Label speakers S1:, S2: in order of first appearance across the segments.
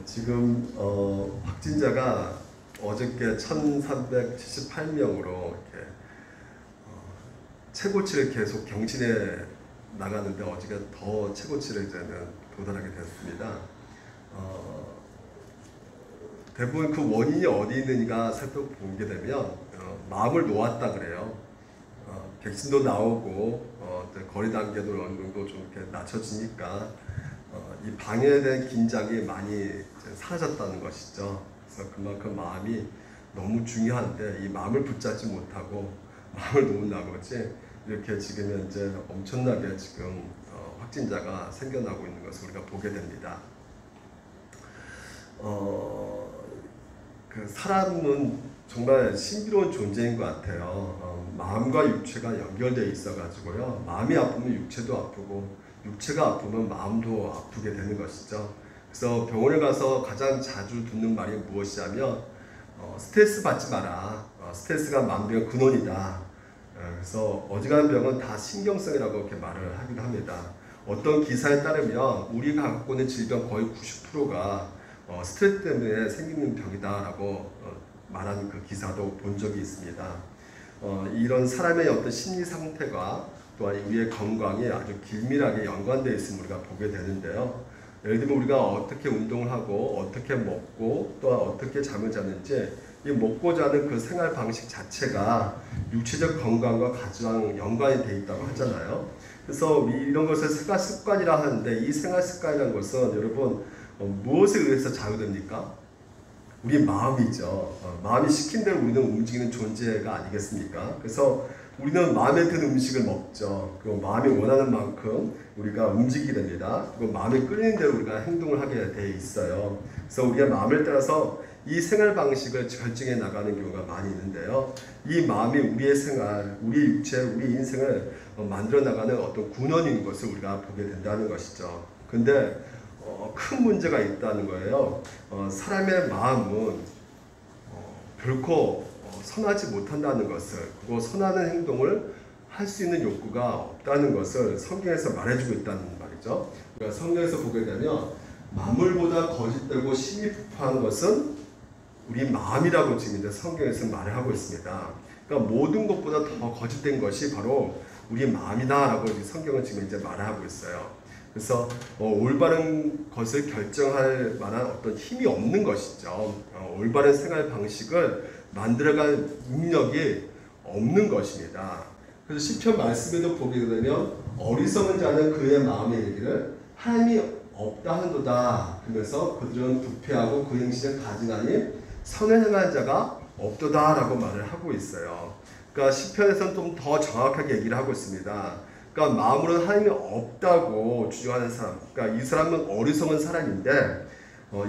S1: 지금 확진자가 어저께 1,378명으로 이렇게 최고치를 계속 경신해 나가는데 어저께 더 최고치를 이제는 도달하게 됐습니다. 대부분 그 원인이 어디 있는가 살펴보게 되면 마음을 놓았다 그래요. 백신도 나오고 거리 단계도 어느 정도 좀 이렇게 낮춰지니까 이 방역에 대한 긴장이 많이 사라졌다는 것이죠. 그래서 그만큼 마음이 너무 중요한데 이 마음을 붙잡지 못하고 마음을 놓은 나머지 이렇게 지금 현재 엄청나게 지금 확진자가 생겨나고 있는 것을 우리가 보게 됩니다. 그 사람은 정말 신비로운 존재인 것 같아요. 마음과 육체가 연결되어 있어가지고요. 마음이 아프면 육체도 아프고 육체가 아프면 마음도 아프게 되는 것이죠. 그래서 병원에 가서 가장 자주 듣는 말이 무엇이냐면 스트레스 받지 마라. 스트레스가 만병의 근원이다. 그래서 어지간한 병은 다 신경성이라고 이렇게 말을 하기도 합니다. 어떤 기사에 따르면 우리가 갖고 있는 질병 거의 90%가 스트레스 때문에 생기는 병이다라고 말하는 그 기사도 본 적이 있습니다. 이런 사람의 어떤 심리 상태가 또한 우리의 건강에 아주 긴밀하게 연관되어 있음을 우리가 보게 되는데요. 예를 들면 우리가 어떻게 운동을 하고 어떻게 먹고 또한 어떻게 잠을 자는지 이 먹고 자는 그 생활 방식 자체가 육체적 건강과 가장 연관이 되어 있다고 하잖아요. 그래서 이런 것을 생활 습관이라 하는데 이 생활 습관이라는 것은 여러분 무엇에 의해서 작용됩니까? 우리 마음이죠. 마음이 시킨 대로 우리는 움직이는 존재가 아니겠습니까? 그래서 우리는 마음에 드는 음식을 먹죠. 그리고 마음이 원하는 만큼 우리가 움직이게 됩니다. 그리고 마음에 끌리는 대로 우리가 행동을 하게 돼 있어요. 그래서 우리의 마음을 따라서 이 생활 방식을 결정해 나가는 경우가 많이 있는데요. 이 마음이 우리의 생활, 우리 육체, 우리 인생을 만들어 나가는 어떤 군원인 것을 우리가 보게 된다는 것이죠. 근데 큰 문제가 있다는 거예요. 사람의 마음은 결코 선하지 못한다는 것을, 그리고 선하는 행동을 할 수 있는 욕구가 없다는 것을 성경에서 말해주고 있다는 말이죠. 그러니까 성경에서 보게 되면 만물보다 거짓되고 심히 부패한 것은 우리 마음이라고 지금 이제 성경에서 말을 하고 있습니다. 그러니까 모든 것보다 더 거짓된 것이 바로 우리 마음이다라고 성경은 지금 이제 말하고 있어요. 그래서 올바른 것을 결정할 만한 어떤 힘이 없는 것이죠. 올바른 생활 방식을 만들어갈 능력이 없는 것입니다. 그래서 시편 말씀에도 보게 되면 어리석은 자는 그의 마음에 이르기를 하나님이 없다 한도다. 그러면서 그들은 부패하고 그 행실을 가증하니 선을 행한 자가 없도다라고 말을 하고 있어요. 그러니까 시편에서는 좀 더 정확하게 얘기를 하고 있습니다. 그러니까 마음으로는 하나님이 없다고 주장하는 사람, 그러니까 이 사람은 어리석은 사람인데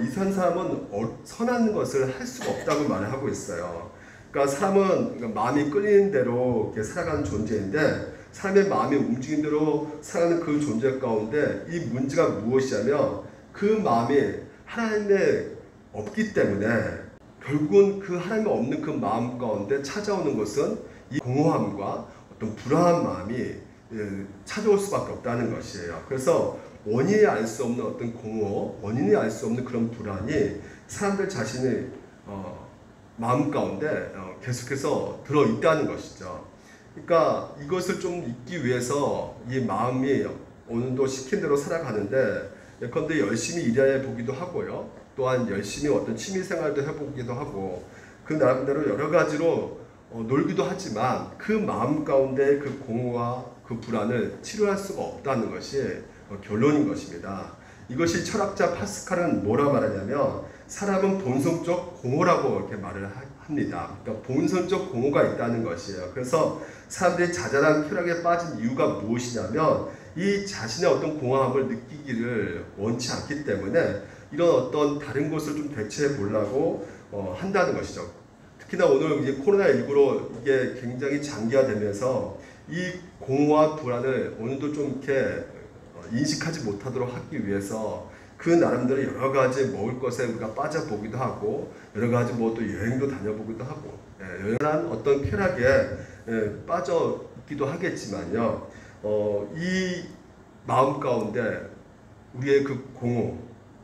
S1: 이 사람은 선한 것을 할 수가 없다고 말을 하고 있어요. 그러니까 사람은 마음이 끌리는 대로 이렇게 살아가는 존재인데 사람의 마음이 움직이는 대로 살아가는 그 존재 가운데 이 문제가 무엇이냐면 그 마음이 하나님에 없기 때문에 결국은 그 하나님이 없는 그 마음 가운데 찾아오는 것은 이 공허함과 어떤 불안한 마음이 찾아올 수밖에 없다는 것이에요. 그래서 원인이 알 수 없는 어떤 공허, 원인이 알 수 없는 그런 불안이 사람들 자신의 마음 가운데 계속해서 들어있다는 것이죠. 그러니까 이것을 좀 잊기 위해서 이 마음이 어느 정도 시킨 대로 살아가는데 예컨대 열심히 일해 보기도 하고요. 또한 열심히 어떤 취미 생활도 해보기도 하고 그 나름대로 여러 가지로 놀기도 하지만 그 마음 가운데 그 공허와 그 불안을 치료할 수가 없다는 것이 결론인 것입니다. 이것이 철학자 파스칼은 뭐라 말하냐면 사람은 본성적 공허라고 이렇게 말을 합니다. 그러니까 본성적 공허가 있다는 것이에요. 그래서 사람들이 자잘한 쾌락에 빠진 이유가 무엇이냐면 이 자신의 어떤 공허함을 느끼기를 원치 않기 때문에 이런 어떤 다른 것을 좀 대체해 보려고 한다는 것이죠. 특히나 오늘 이제 코로나19로 이게 굉장히 장기화되면서 이 공허와 불안을 어느 정도 좀 이렇게 인식하지 못하도록 하기 위해서 그 나름대로 여러 가지 먹을 것에 우리가 빠져보기도 하고 여러 가지 뭐 또 여행도 다녀보기도 하고 여러한 어떤 쾌락에 빠져 있기도 하겠지만요. 이 마음 가운데 우리의 그 공허,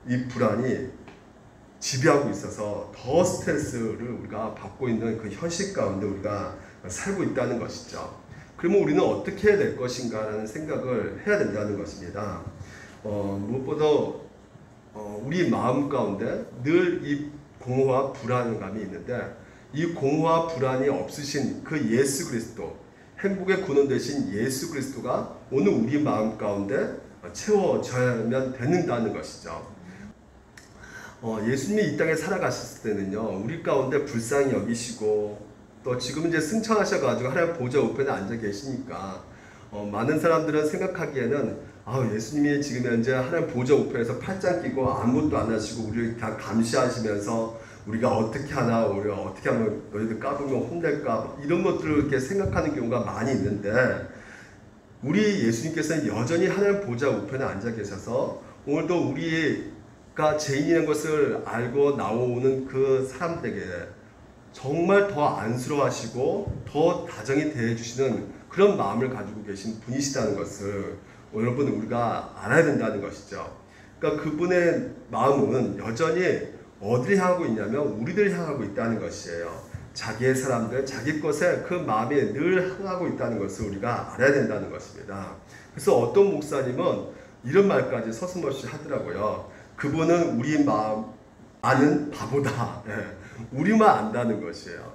S1: 이 불안이 지배하고 있어서 더 스트레스를 우리가 받고 있는 그 현실 가운데 우리가 살고 있다는 것이죠. 그러면 우리는 어떻게 해야 될 것인가라는 생각을 해야 된다는 것입니다. 무엇보다 우리 마음 가운데 늘 이 공허와 불안감이 있는데 이 공허와 불안이 없으신 그 예수 그리스도, 행복의 근원 되신 예수 그리스도가 오늘 우리 마음 가운데 채워져야만 되는다는 것이죠. 예수님이 이 땅에 살아가셨을 때는요, 우리 가운데 불쌍히 여기시고 또 지금 이제 승천하셔가지고 하나님 보좌 우편에 앉아 계시니까 많은 사람들은 생각하기에는 예수님이 지금 현재 하나님 보좌 우편에서 팔짱 끼고 아무것도 안 하시고 우리를 다 감시하시면서 우리가 어떻게 하나, 우리가 어떻게 하면 너희들 까불면 혼낼까, 이런 것들을 이렇게 생각하는 경우가 많이 있는데, 우리 예수님께서는 여전히 하나님 보좌 우편에 앉아 계셔서 오늘도 우리가 죄인이라는 것을 알고 나오는 그 사람들에게 정말 더 안쓰러워하시고 더 다정히 대해주시는 그런 마음을 가지고 계신 분이시다는 것을 여러분 우리가 알아야 된다는 것이죠. 그러니까 그분의 마음은 여전히 어디를 향하고 있냐면 우리들 향하고 있다는 것이에요. 자기의 사람들, 자기 것에 그 마음이 늘 향하고 있다는 것을 우리가 알아야 된다는 것입니다. 그래서 어떤 목사님은 이런 말까지 서슴없이 하더라고요. 그분은 우리 마음 아는 바보다. 우리만 안다는 것이에요.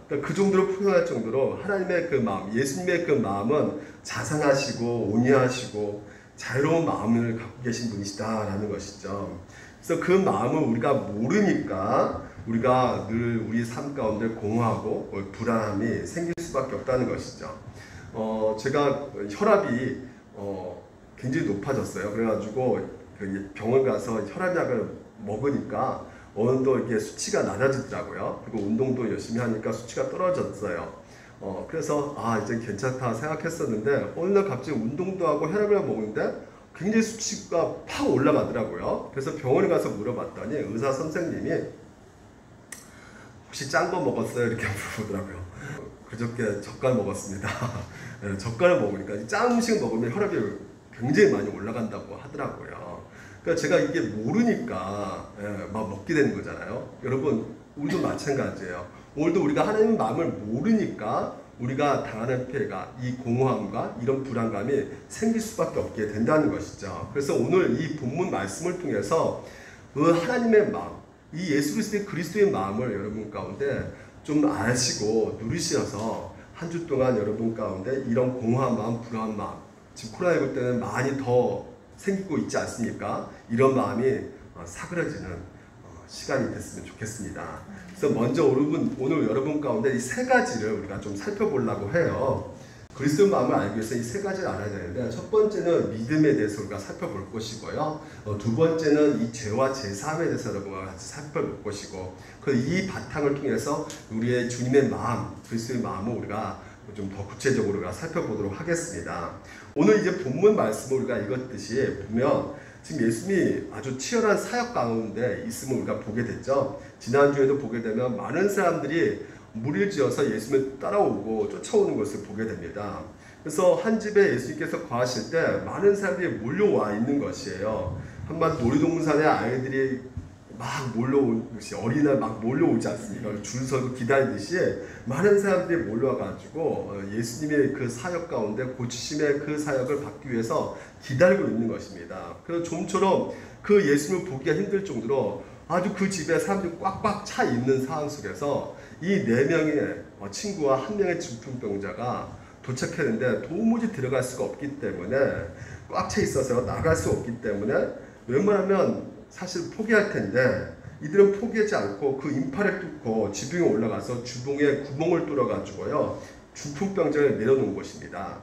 S1: 그러니까 그 정도로 표현할 정도로 하나님의 그 마음, 예수님의 그 마음은 자상하시고 온유하시고 자유로운 마음을 갖고 계신 분이시다라는 것이죠. 그래서 그 마음을 우리가 모르니까 우리가 늘 우리 삶 가운데 공허하고 불안함이 생길 수밖에 없다는 것이죠. 제가 혈압이 굉장히 높아졌어요. 그래가지고 병원 가서 혈압약을 먹으니까 어느덧 이렇게 수치가 낮아지더라고요. 그리고 운동도 열심히 하니까 수치가 떨어졌어요. 그래서 이제 괜찮다 생각했었는데 어느 날 갑자기 운동도 하고 혈압약을 먹는데 굉장히 수치가 팍 올라가더라고요. 그래서 병원에 가서 물어봤더니 의사 선생님이 혹시 짠 거 먹었어요? 이렇게 물어보더라고요. 그저께 젓갈 먹었습니다. 젓갈을 먹으니까 짠 음식 먹으면 혈압이 굉장히 많이 올라간다고 하더라고요. 그러니까 제가 이게 모르니까 막 먹게 되는 거잖아요. 여러분 우리도 마찬가지예요. 오늘도 우리가 하나님의 마음을 모르니까 우리가 당하는 피해가 이 공허함과 이런 불안감이 생길 수밖에 없게 된다는 것이죠. 그래서 오늘 이 본문 말씀을 통해서 그 하나님의 마음, 이 예수 그리스도의 마음을 여러분 가운데 좀 아시고 누리셔서 한 주 동안 여러분 가운데 이런 공허한 마음, 불안한 마음, 지금 코로나19 때는 많이 더 생기고 있지 않습니까? 이런 마음이 사그라지는 시간이 됐으면 좋겠습니다. 그래서 먼저 오늘 여러분 가운데 이 세 가지를 우리가 좀 살펴보려고 해요. 그리스도의 마음을 알기 위해서 이 세 가지를 알아야 되는데, 첫 번째는 믿음에 대해서 우리가 살펴볼 것이고요. 두 번째는 이 죄와 제사함에 대해서 여러분과 같이 살펴볼 것이고, 이 바탕을 통해서 우리의 주님의 마음, 그리스도의 마음을 우리가 좀 더 구체적으로 우리가 살펴보도록 하겠습니다. 오늘 이제 본문 말씀을 우리가 읽었듯이 보면 지금 예수님이 아주 치열한 사역 가운데 있음을 우리가 보게 됐죠. 지난주에도 보게 되면 많은 사람들이 무리를 지어서 예수님을 따라오고 쫓아오는 것을 보게 됩니다. 그래서 한 집에 예수님께서 거하실 때 많은 사람들이 몰려와 있는 것이에요. 한번 놀이동산에 아이들이 막 몰려오듯이 어린이날 막 몰려오지 않습니까? 줄 서고 기다리듯이 많은 사람들이 몰려와가지고 예수님의 그 사역 가운데 고치심의 그 사역을 받기 위해서 기다리고 있는 것입니다. 그래서 좀처럼 그 예수님을 보기가 힘들 정도로 아주 그 집에 사람들이 꽉꽉 차 있는 상황 속에서 이 4명의 친구와 1명의 중풍병자가 도착했는데 도무지 들어갈 수가 없기 때문에 꽉 차 있어서 나갈 수 없기 때문에 웬만하면 사실 포기할 텐데 이들은 포기하지 않고 그 인파를 뚫고 지붕에 올라가서 주봉에 구멍을 뚫어가지고요 중풍병자를 내려놓은 것입니다.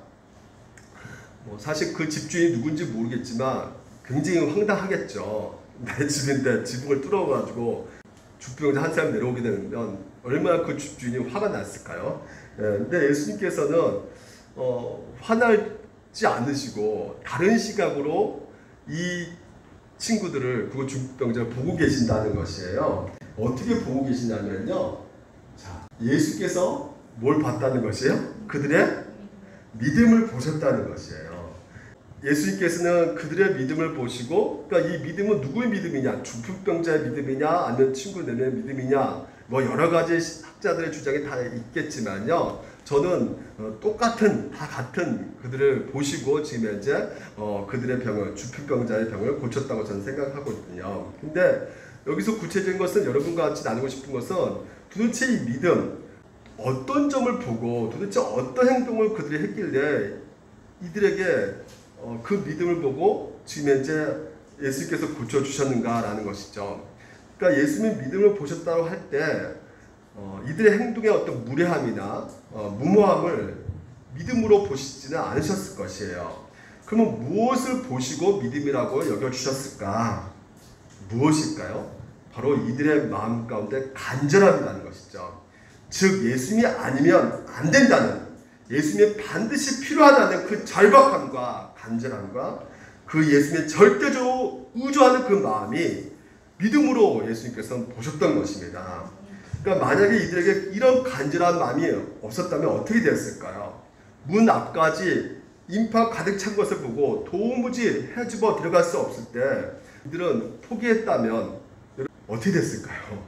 S1: 사실 그 집주인이 누군지 모르겠지만 굉장히 황당하겠죠. 내 집인데 지붕을 뚫어가지고 중풍병자 한 사람 내려오게 되면 얼마나 그 집주인이 화가 났을까요? 근데 예수님께서는 화나지 않으시고 다른 시각으로 이 친구들을, 그 중풍병자를 보고 계신다는 것이에요. 어떻게 보고 계시냐면요. 자, 예수께서 뭘 봤다는 것이에요? 그들의 믿음을 보셨다는 것이에요. 예수님께서는 그들의 믿음을 보시고, 그러니까 이 믿음은 누구의 믿음이냐, 중풍병자의 믿음이냐, 아니면 친구 네 명의 믿음이냐, 뭐 여러 가지 학자들의 주장이 다 있겠지만요. 저는 다 같은 그들을 보시고 지금 현재 그들의 병을, 중풍병자의 병을 고쳤다고 저는 생각하거든요. 근데 여기서 구체적인 것은 여러분과 같이 나누고 싶은 것은 도대체 이 믿음, 어떤 점을 보고 도대체 어떤 행동을 그들이 했길래 이들에게 그 믿음을 보고 지금 현재 예수님께서 고쳐주셨는가라는 것이죠. 그러니까 예수님 믿음을 보셨다고 할 때 이들의 행동의 어떤 무례함이나 무모함을 믿음으로 보시지는 않으셨을 것이에요. 그러면 무엇을 보시고 믿음이라고 여겨주셨을까? 무엇일까요? 바로 이들의 마음 가운데 간절함이라는 것이죠. 즉 예수님이 아니면 안 된다는, 예수님이 반드시 필요하다는 그 절박함과 간절함과 그 예수님의 절대적으로 의존하는 그 마음이 믿음으로 예수님께서는 보셨던 것입니다. 그러니까 만약에 이들에게 이런 간절한 마음이 없었다면 어떻게 되었을까요? 문 앞까지 인파 가득 찬 것을 보고 도무지 헤집어 들어갈 수 없을 때 이들은 포기했다면 어떻게 됐을까요?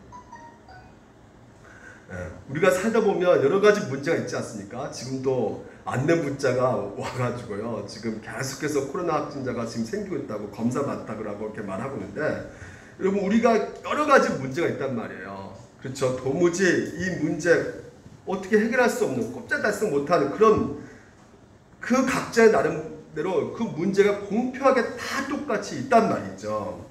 S1: 우리가 살다 보면 여러 가지 문제가 있지 않습니까? 지금도 안내 문자가 와가지고요. 지금 계속해서 코로나 확진자가 지금 생기고 있다고 검사 받다고 이렇게 말하고 있는데, 여러분 우리가 여러 가지 문제가 있단 말이에요. 그렇죠? 도무지 이 문제 어떻게 해결할 수 없는, 꼼짝달싹 못하는 그런 그 각자의 나름대로 그 문제가 공평하게 다 똑같이 있단 말이죠.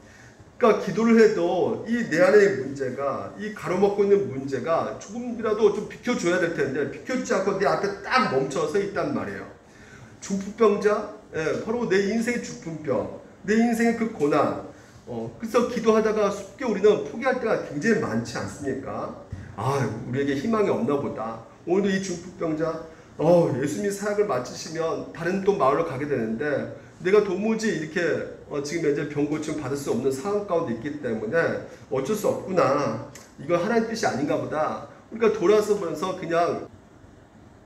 S1: 그러니까 기도를 해도 이 내 안의 문제가, 이 가로막고 있는 문제가 조금이라도 좀 비켜줘야 될 텐데 비켜주지 않고 내 앞에 딱 멈춰서 있단 말이에요. 중풍병자, 바로 내 인생의 중풍병, 내 인생의 그 고난. 그래서 기도하다가 쉽게 우리는 포기할 때가 굉장히 많지 않습니까? 우리에게 희망이 없나 보다. 오늘도 이 중풍병자, 예수님이 사역을 마치시면 다른 또 마을로 가게 되는데 내가 도무지 이렇게 지금 현재 병 고침 받을 수 없는 상황 가운데 있기 때문에 어쩔 수 없구나. 이건 하나님 뜻이 아닌가 보다. 우리가 돌아서 보면서 그냥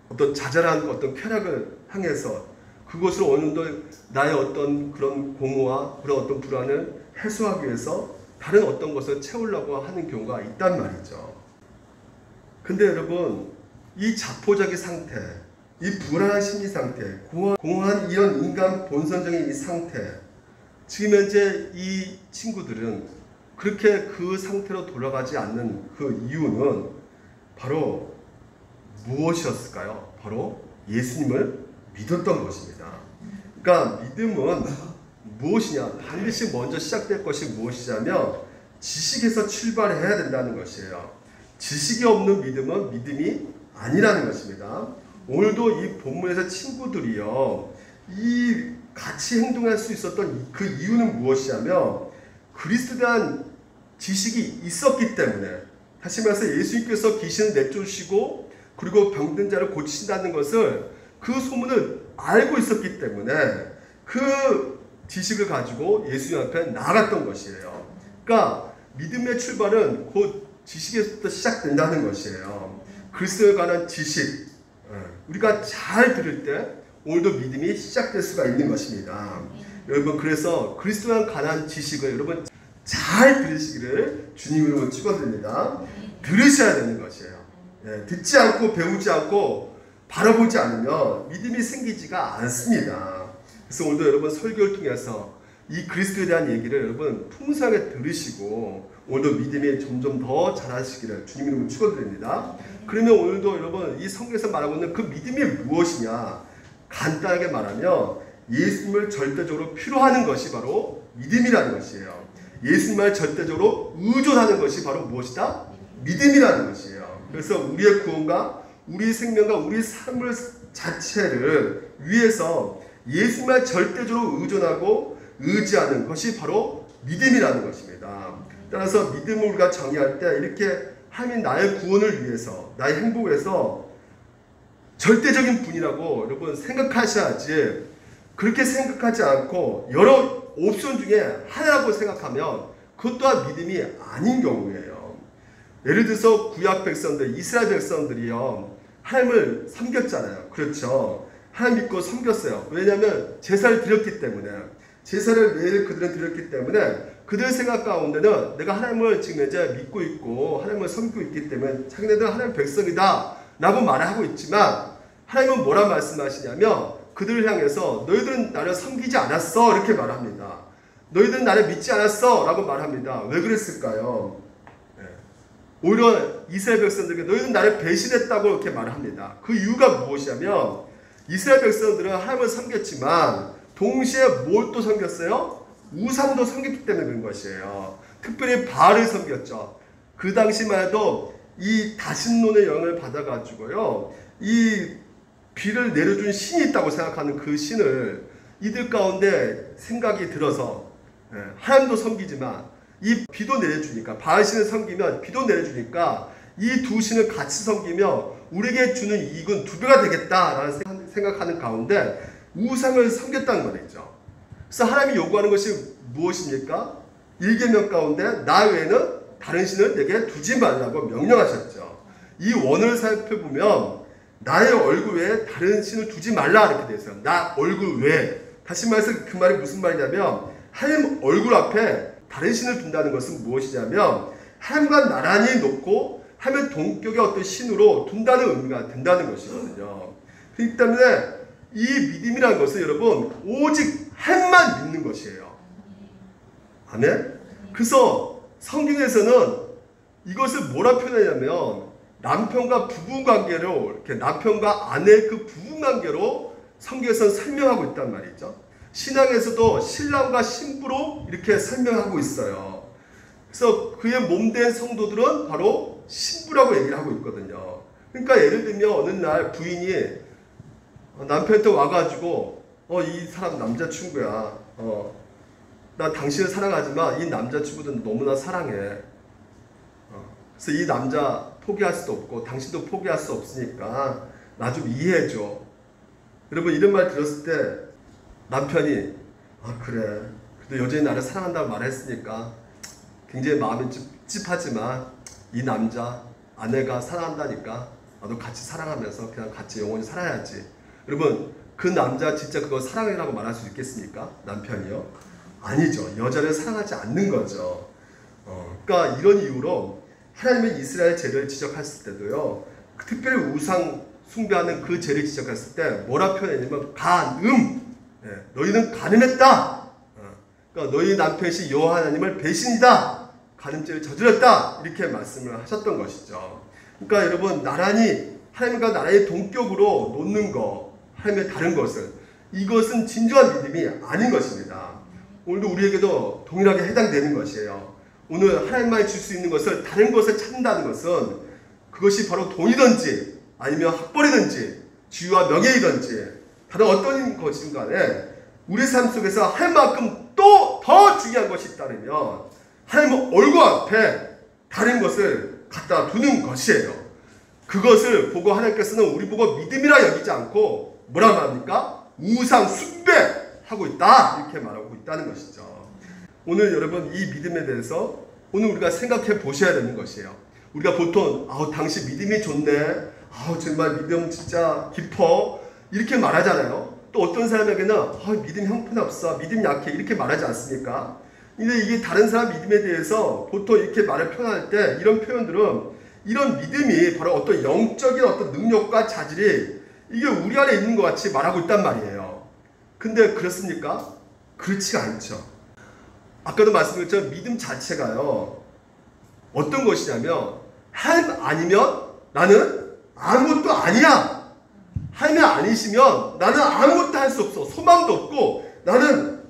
S1: 어떤 자잘한 어떤 쾌락을 향해서 그것을 어느 정도 나의 어떤 그런 공허와 그런 어떤 불안을 해소하기 위해서 다른 어떤 것을 채우려고 하는 경우가 있단 말이죠. 근데 여러분, 이 자포자기 상태, 이 불안한 심리 상태, 공허한 이런 인간 본선적인 이 상태, 지금 현재 이 친구들은 그렇게 그 상태로 돌아가지 않는 그 이유는 바로 무엇이었을까요? 바로 예수님을 믿었던 것입니다. 그러니까 믿음은 무엇이냐? 반드시 먼저 시작될 것이 무엇이냐면 지식에서 출발해야 된다는 것이에요. 지식이 없는 믿음은 믿음이 아니라는 것입니다. 오늘도 이 본문에서 친구들이요, 이 같이 행동할 수 있었던 그 이유는 무엇이냐면 그리스도에 대한 지식이 있었기 때문에, 다시 말해서 예수님께서 귀신을 내쫓으시고 그리고 병든 자를 고치신다는 것을 그 소문을 알고 있었기 때문에 그 지식을 가지고 예수님 앞에 나아갔던 것이에요. 그러니까 믿음의 출발은 곧 지식에서부터 시작된다는 것이에요. 그리스도에 관한 지식, 우리가 잘 들을 때 오늘도 믿음이 시작될 수가 있는 것입니다. 여러분, 그래서 그리스도에 관한 지식을 여러분 잘 들으시기를 주님 이름으로 축원드립니다. 들으셔야 되는 것이에요. 듣지 않고 배우지 않고 바라보지 않으면 믿음이 생기지가 않습니다. 그래서 오늘도 여러분 설교를 통해서 이 그리스도에 대한 얘기를 여러분 풍성하게 들으시고 오늘도 믿음이 점점 더 자라시기를 주님 이름으로 축원드립니다. 그러면 오늘도 여러분 이 성경에서 말하고 있는 그 믿음이 무엇이냐? 간단하게 말하면 예수님을 절대적으로 필요하는 것이 바로 믿음이라는 것이에요. 예수님을 절대적으로 의존하는 것이 바로 무엇이다? 믿음이라는 것이에요. 그래서 우리의 구원과 우리의 생명과 우리의 삶을 자체를 위해서 예수님을 절대적으로 의존하고 의지하는 것이 바로 믿음이라는 것입니다. 따라서 믿음을 우리가 정의할 때 이렇게 하나님 나의 구원을 위해서, 나의 행복을 위해서 절대적인 분이라고 여러분 생각하셔야지, 그렇게 생각하지 않고 여러 옵션 중에 하나라고 생각하면 그것 또한 믿음이 아닌 경우예요. 예를 들어서 구약 백성들, 이스라엘 백성들이요, 하나님을 섬겼잖아요. 그렇죠. 하나님 믿고 섬겼어요. 왜냐하면 제사를 드렸기 때문에. 제사를 매일 그들은 드렸기 때문에 그들 생각 가운데는 내가 하나님을 지금 이제 믿고 있고 하나님을 섬기고 있기 때문에 자기네들은 하나님의 백성이다 라고 말을 하고 있지만, 하나님은 뭐라 말씀하시냐면 그들을 향해서 너희들은 나를 섬기지 않았어 이렇게 말합니다. 너희들은 나를 믿지 않았어 라고 말합니다. 왜 그랬을까요? 오히려 이스라엘 백성들에게 너희는 나를 배신했다고 이렇게 말합니다. 그 이유가 무엇이냐면 이스라엘 백성들은 하나님을 섬겼지만 동시에 뭘 또 섬겼어요? 우상도 섬겼기 때문에 그런 것이에요. 특별히 바알을 섬겼죠. 그 당시만 해도 이 다신론의 영을 받아가지고요, 이 비를 내려준 신이 있다고 생각하는 그 신을 이들 가운데 생각이 들어서 하나님도 섬기지만 이 비도 내려주니까, 바알 신을 섬기면 비도 내려주니까 이 두 신을 같이 섬기며 우리에게 주는 이익은 2배가 되겠다라는 생각하는 가운데 우상을 섬겼다는 말이죠. 그래서 하나님이 요구하는 것이 무엇입니까? 1계명 가운데 나 외에는 다른 신을 내게 두지 말라고 명령하셨죠. 이 원을 살펴보면 나의 얼굴 외에 다른 신을 두지 말라 이렇게 되어 있어요. 나 얼굴 외에. 다시 말해서 그 말이 무슨 말이냐면 하나님 얼굴 앞에 다른 신을 둔다는 것은 무엇이냐면 하나님과 나란히 놓고 하나님의 동격의 어떤 신으로 둔다는 의미가 된다는 것이거든요. 그렇기 때문에 이 믿음이라는 것은 여러분 오직 하나님만 믿는 것이에요. 아멘? 그래서 성경에서는 이것을 뭐라 표현하냐면 남편과 부부관계로, 이렇게 남편과 아내의 그 부부관계로 성경에서는 설명하고 있단 말이죠. 신앙에서도 신랑과 신부로 이렇게 설명하고 있어요. 그래서 그의 몸된 성도들은 바로 신부라고 얘기를 하고 있거든요. 그러니까 예를 들면 어느 날 부인이 남편한테 와가지고 이 사람 남자친구야. 나 당신을 사랑하지만 이 남자친구도 너무나 사랑해. 그래서 이 남자 포기할 수도 없고 당신도 포기할 수 없으니까 나 좀 이해해줘. 여러분 이런 말 들었을 때 남편이 그래. 그래도 여전히 나를 사랑한다고 말했으니까 굉장히 마음이 찝찝하지만 이 남자 아내가 사랑한다니까 나도 같이 사랑하면서 그냥 같이 영원히 살아야지. 여러분 그 남자 진짜 그거 사랑이라고 말할 수 있겠습니까? 남편이요? 아니죠. 여자를 사랑하지 않는 거죠. 그러니까 이런 이유로 하나님의 이스라엘 죄를 지적했을 때도요, 특별히 우상 숭배하는 그 죄를 지적했을 때 뭐라 표현했냐면 너희는 간음했다. 그러니까 너희 남편이 여호와 하나님을 배신이다. 간음죄를 저질렀다. 이렇게 말씀을 하셨던 것이죠. 그러니까 여러분 나란히 하나님과 나란히 동격으로 놓는 것, 하나님의 다른 것을, 이것은 진정한 믿음이 아닌 것입니다. 오늘도 우리에게도 동일하게 해당되는 것이에요. 오늘 하나님만이 줄 수 있는 것을 다른 것을 찾는다는 것은 그것이 바로 돈이든지 아니면 학벌이든지 지위와 명예이든지 다른 어떤 것이든 간에 우리 삶 속에서 하나님만큼 또 더 중요한 것이 있다면 하나님 얼굴 앞에 다른 것을 갖다 두는 것이에요. 그것을 보고 하나님께서는 우리 보고 믿음이라 여기지 않고 뭐라 말합니까? 우상 숭배하고 있다 이렇게 말하고 있다는 것이죠. 오늘 여러분 이 믿음에 대해서 오늘 우리가 생각해 보셔야 되는 것이에요. 우리가 보통 당신 믿음이 좋네, 정말 믿음 진짜 깊어 이렇게 말하잖아요. 또 어떤 사람에게는 믿음 형편없어, 믿음 약해 이렇게 말하지 않습니까? 근데 이게 다른 사람 믿음에 대해서 보통 이렇게 말을 표현할 때 이런 표현들은 이런 믿음이 바로 어떤 영적인 어떤 능력과 자질이 이게 우리 안에 있는 것 같이 말하고 있단 말이에요. 근데 그렇습니까? 그렇지가 않죠. 아까도 말씀드렸지만 믿음 자체가요 어떤 것이냐면 하나님 아니면 나는 아무것도 아니야. 하나님 아니시면 나는 아무것도 할 수 없어. 소망도 없고 나는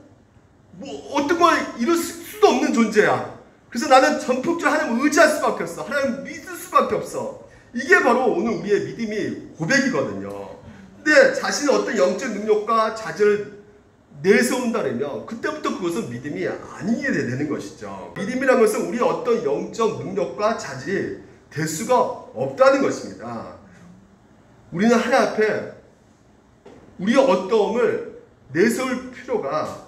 S1: 뭐 어떤 걸 이룰 수도 없는 존재야. 그래서 나는 전폭적으로 하나님을 의지할 수밖에 없어. 하나님을 믿을 수밖에 없어. 이게 바로 오늘 우리의 믿음이 고백이거든요. 근데 자신의 어떤 영적 능력과 자질을 내세운다면 그때부터 그것은 믿음이 아니게 되는 것이죠. 믿음이라는 것은 우리의 어떤 영적 능력과 자질이 될 수가 없다는 것입니다. 우리는 하나님 앞에 우리의 어떠함을 내세울 필요가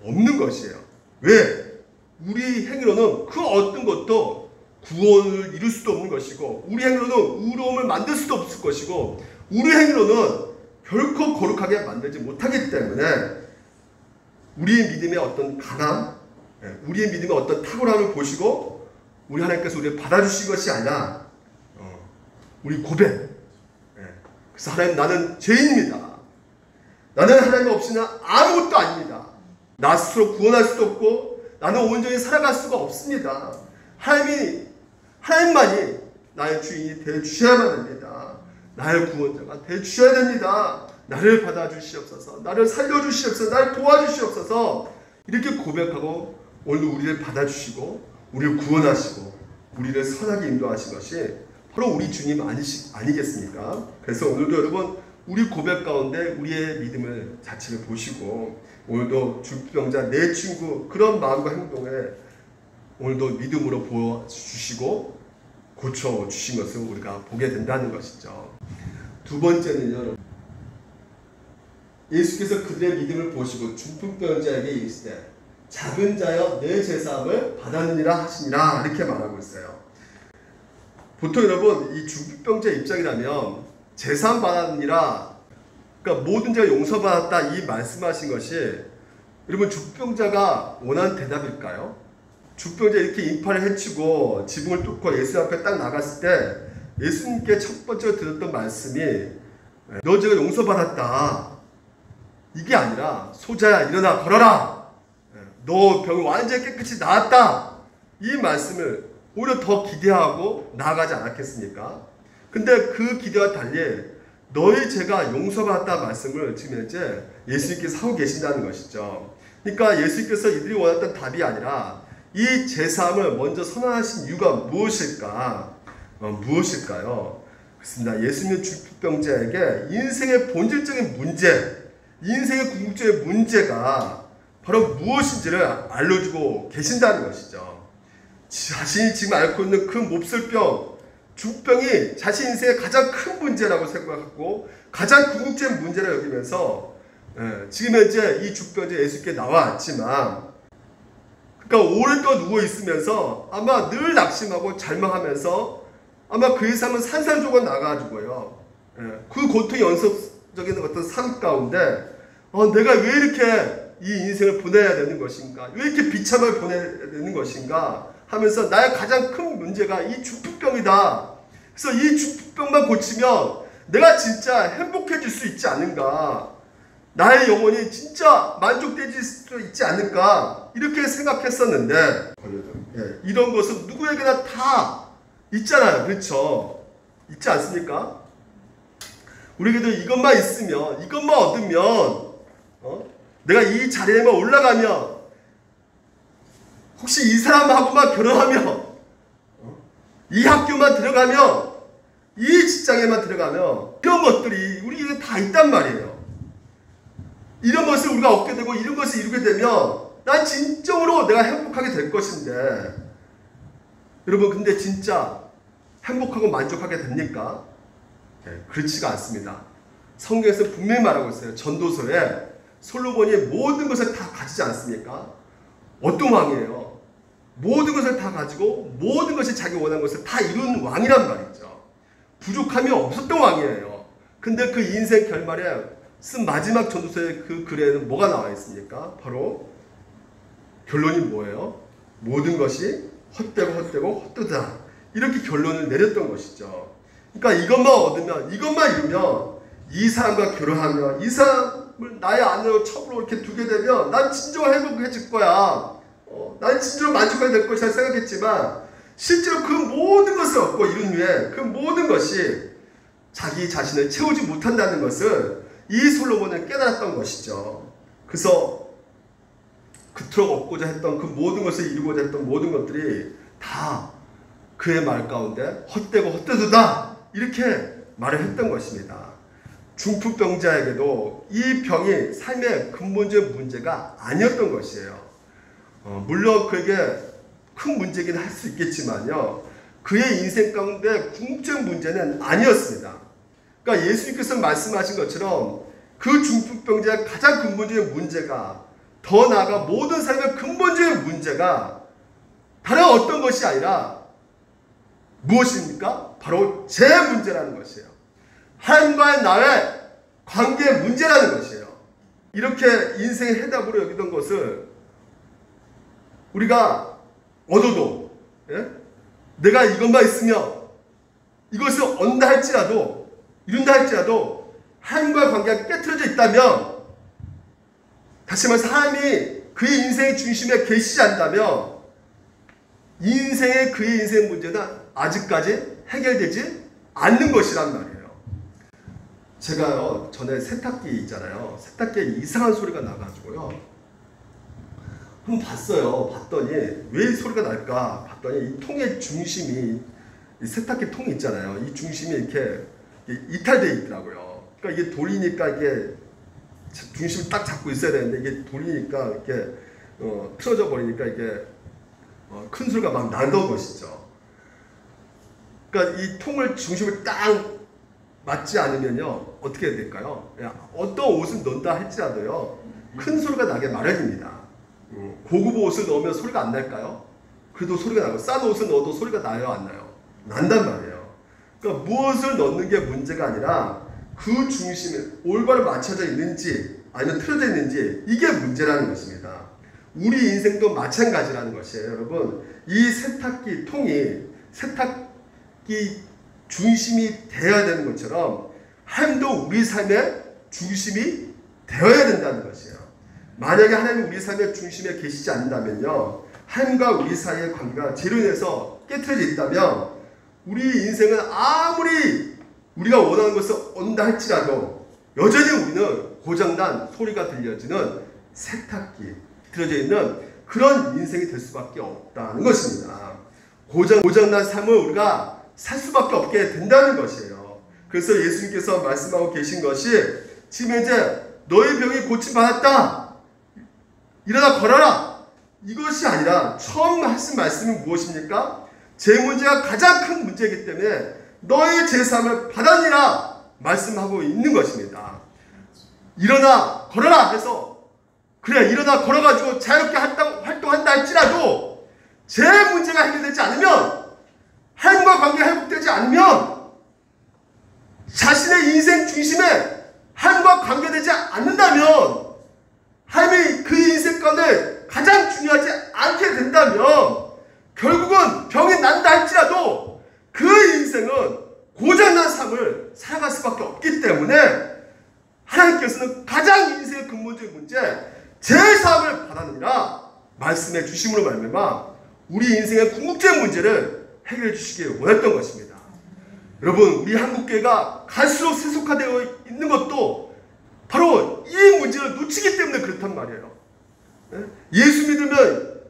S1: 없는 것이에요. 왜? 우리 행위로는 그 어떤 것도 구원을 이룰 수도 없는 것이고 우리 행위로는 의로움을 만들 수도 없을 것이고 우리 행위로는 결코 거룩하게 만들지 못하기 때문에 우리의 믿음의 어떤 강함, 우리의 믿음의 어떤 탁월함을 보시고 우리 하나님께서 우리를 받아주신 것이 아니라 우리 고백. 그래서 하나님, 나는 죄인입니다. 나는 하나님 없이는 아무것도 아닙니다. 나 스스로 구원할 수도 없고 나는 온전히 살아갈 수가 없습니다. 하나님만이 나의 주인이 되어주셔야만 됩니다. 나의 구원자가 되어주셔야 됩니다. 나를 받아주시옵소서, 나를 살려주시옵소서, 나를 도와주시옵소서. 이렇게 고백하고 오늘도 우리를 받아주시고 우리를 구원하시고 우리를 선하게 인도하신 것이 바로 우리 주님 아니겠습니까? 그래서 오늘도 여러분 우리 고백 가운데 우리의 믿음을 자체를 보시고 오늘도 중풍병자 내 친구 그런 마음과 행동에 오늘도 믿음으로 보여주시고 고쳐주신 것을 우리가 보게 된다는 것이죠. 두 번째는요, 예수께서 그들의 믿음을 보시고 중풍병자에게 이르시되 작은 자여 내 제사함을 받았느니라 하시니라 이렇게 말하고 있어요. 보통 여러분 이 중풍병자 입장이라면 제사함 받았느니라, 그러니까 모든 죄가 용서받았다 이 말씀하신 것이 여러분 중풍병자가 원하는 대답일까요? 중풍병자 이렇게 인파를 해치고 지붕을 뚫고 예수 앞에 딱 나갔을 때 예수님께 첫 번째로 들었던 말씀이 너 죄가 용서받았다 이게 아니라 소자야 일어나 걸어라, 너 병이 완전히 깨끗이 나았다 이 말씀을 오히려 더 기대하고 나아가지 않았겠습니까? 근데 그 기대와 달리 너희 죄가 용서받았다 말씀을 지금 현재 예수님께서 하고 계신다는 것이죠. 그러니까 예수님께서 이들이 원했던 답이 아니라 이 제사함을 먼저 선언하신 이유가 무엇일까? 무엇일까요? 그렇습니다. 예수님은 중풍병자에게 인생의 본질적인 문제, 인생의 궁극적인 문제가 바로 무엇인지를 알려주고 계신다는 것이죠. 자신이 지금 앓고 있는 그 몹쓸병, 중풍병이 자신 인생의 가장 큰 문제라고 생각하고 가장 궁극적인 문제라고 여기면서 지금 현재 이 중풍병자 예수께 나왔지만, 그러니까 오랫동안 누워있으면서 아마 늘 낙심하고 절망하면서 아마 그의 삶은 산산조각 나가지고요, 그 고통의 연속적인 어떤 삶 가운데 내가 왜 이렇게 이 인생을 보내야 되는 것인가, 왜 이렇게 비참을 보내야 되는 것인가 하면서 나의 가장 큰 문제가 이 중풍병이다. 그래서 이 중풍병만 고치면 내가 진짜 행복해질 수 있지 않은가, 나의 영혼이 진짜 만족되질 수 있지 않을까 이렇게 생각했었는데, 이런 것은 누구에게나 다 있잖아요. 그렇죠? 있지 않습니까? 우리에게도 이것만 있으면, 이것만 얻으면, 내가 이 자리에만 올라가면, 혹시 이 사람하고만 결혼하면, 이 학교만 들어가면, 이 직장에만 들어가면, 이런 것들이 우리에게 다 있단 말이에요. 이런 것을 우리가 얻게 되고 이런 것을 이루게 되면 난 진정으로 내가 행복하게 될 것인데, 여러분 근데 진짜 행복하고 만족하게 됩니까? 그렇지가 않습니다. 성경에서 분명히 말하고 있어요. 전도서에 솔로몬이 모든 것을 다 가지지 않습니까? 어떤 왕이에요? 모든 것을 다 가지고 모든 것이 자기 원하는 것을 다 이룬 왕이란 말이죠. 부족함이 없었던 왕이에요. 근데 그 인생 결말에 쓴 마지막 전도서의 그 글에는 뭐가 나와 있습니까? 바로 결론이 뭐예요? 모든 것이 헛되고 헛되다 이렇게 결론을 내렸던 것이죠. 그러니까 이것만 얻으면, 이것만 이루면, 이 사람과 결혼하면, 이 사람을 나의 아내로 첩으로 이렇게 두게 되면 난 진정으로 행복해질 거야, 난 진짜로 만족하게 될 것이라 생각했지만 실제로 그 모든 것을 얻고 이룬 후에 그 모든 것이 자기 자신을 채우지 못한다는 것을 이 솔로몬은 깨달았던 것이죠. 그래서 그토록 얻고자 했던 그 모든 것을 이루고자 했던 모든 것들이 다 그의 말 가운데 헛되고 헛되도다 이렇게 말을 했던 것입니다. 중풍병자에게도 이 병이 삶의 근본적인 문제가 아니었던 것이에요. 물론 그에게 큰 문제긴 할 수 있겠지만요, 그의 인생 가운데 궁극적인 문제는 아니었습니다. 그러니까 예수님께서 말씀하신 것처럼 그 중풍병자의 가장 근본적인 문제가, 더 나아가 모든 삶의 근본적인 문제가 다른 어떤 것이 아니라 무엇입니까? 바로 제 문제라는 것이에요. 하나님과의 나의 관계의 문제라는 것이에요. 이렇게 인생의 해답으로 여기던 것을 우리가 얻어도, 내가 이것만 있으면 이것을 얻는다 할지라도, 이룬다 할지라도 하나님과의 관계가 깨트려져 있다면, 다시 말해서 하나님이 그의 인생의 중심에 계시지 않다면 그의 인생 문제는 아직까지 해결되지 않는 것이란 말이에요. 제가요, 전에 세탁기 있잖아요. 세탁기에 이상한 소리가 나가지고요, 한번 봤어요. 봤더니 왜 소리가 날까 봤더니 이 통의 중심이, 이 세탁기 통이 있잖아요, 이 중심이 이렇게 이탈되어 있더라고요. 그러니까 이게 돌리니까 이게 중심을 딱 잡고 있어야 되는데 이게 돌리니까 이렇게 틀어져 버리니까 이게 큰 소리가 막 나던 것이죠. 그러니까 이 통을 중심을 딱 맞지 않으면요, 어떻게 될까요? 어떤 옷을 넣는다 할지라도요, 큰 소리가 나게 마련입니다. 고급 옷을 넣으면 소리가 안 날까요? 그래도 소리가 나고, 싼 옷을 넣어도 소리가 나요, 안 나요? 난단 말이에요. 그러니까 무엇을 넣는 게 문제가 아니라 그 중심에 올바로 맞춰져 있는지 아니면 틀어져 있는지, 이게 문제라는 것입니다. 우리 인생도 마찬가지라는 것이에요. 여러분, 이 세탁기 통이 세탁기 중심이 되어야 되는 것처럼 하나님도 우리 삶의 중심이 되어야 된다는 것이에요. 만약에 하나님이 우리 삶의 중심에 계시지 않는다면요, 하나님과 우리 사이의 관계가 죄로 인해서 깨트려져 있다면 우리 인생은 아무리 우리가 원하는 것을 얻는다 할지라도 여전히 우리는 고장난 소리가 들려지는 세탁기, 틀어져 있는 그런 인생이 될 수밖에 없다는 것입니다. 고장난 삶을 우리가 살 수밖에 없게 된다는 것이에요. 그래서 예수님께서 말씀하고 계신 것이, 지금 이제 너의 병이 고침받았다, 일어나 걸어라, 이것이 아니라 처음 하신 말씀이 무엇입니까? 제 문제가 가장 큰 문제이기 때문에 너의 제사함을 받아니라 말씀하고 있는 것입니다. 일어나 걸어라 해서, 그래 일어나 걸어가지고 자유롭게 활동한다 할지라도 제 문제가 해결되지 않으면, 하나님과 관계가 회복되지 않으면, 자신의 인생 중심에 하나님과 관계되지 않는다면, 하나님이 그 인생 가운데 가장 중요하지 않게 된다면 결국은 병이 난다 할지라도 그 인생은 고장난 삶을 살아갈 수밖에 없기 때문에 하나님께서는 가장 인생의 근본적인 문제, 제사함을 받았느니라 말씀해 주심으로 말미암아 우리 인생의 궁극적인 문제를 해결해 주시길 원했던 것입니다. 여러분, 우리 한국교회가 갈수록 세속화되어 있는 것도 바로 이 문제를 놓치기 때문에 그렇단 말이에요. 예수 믿으면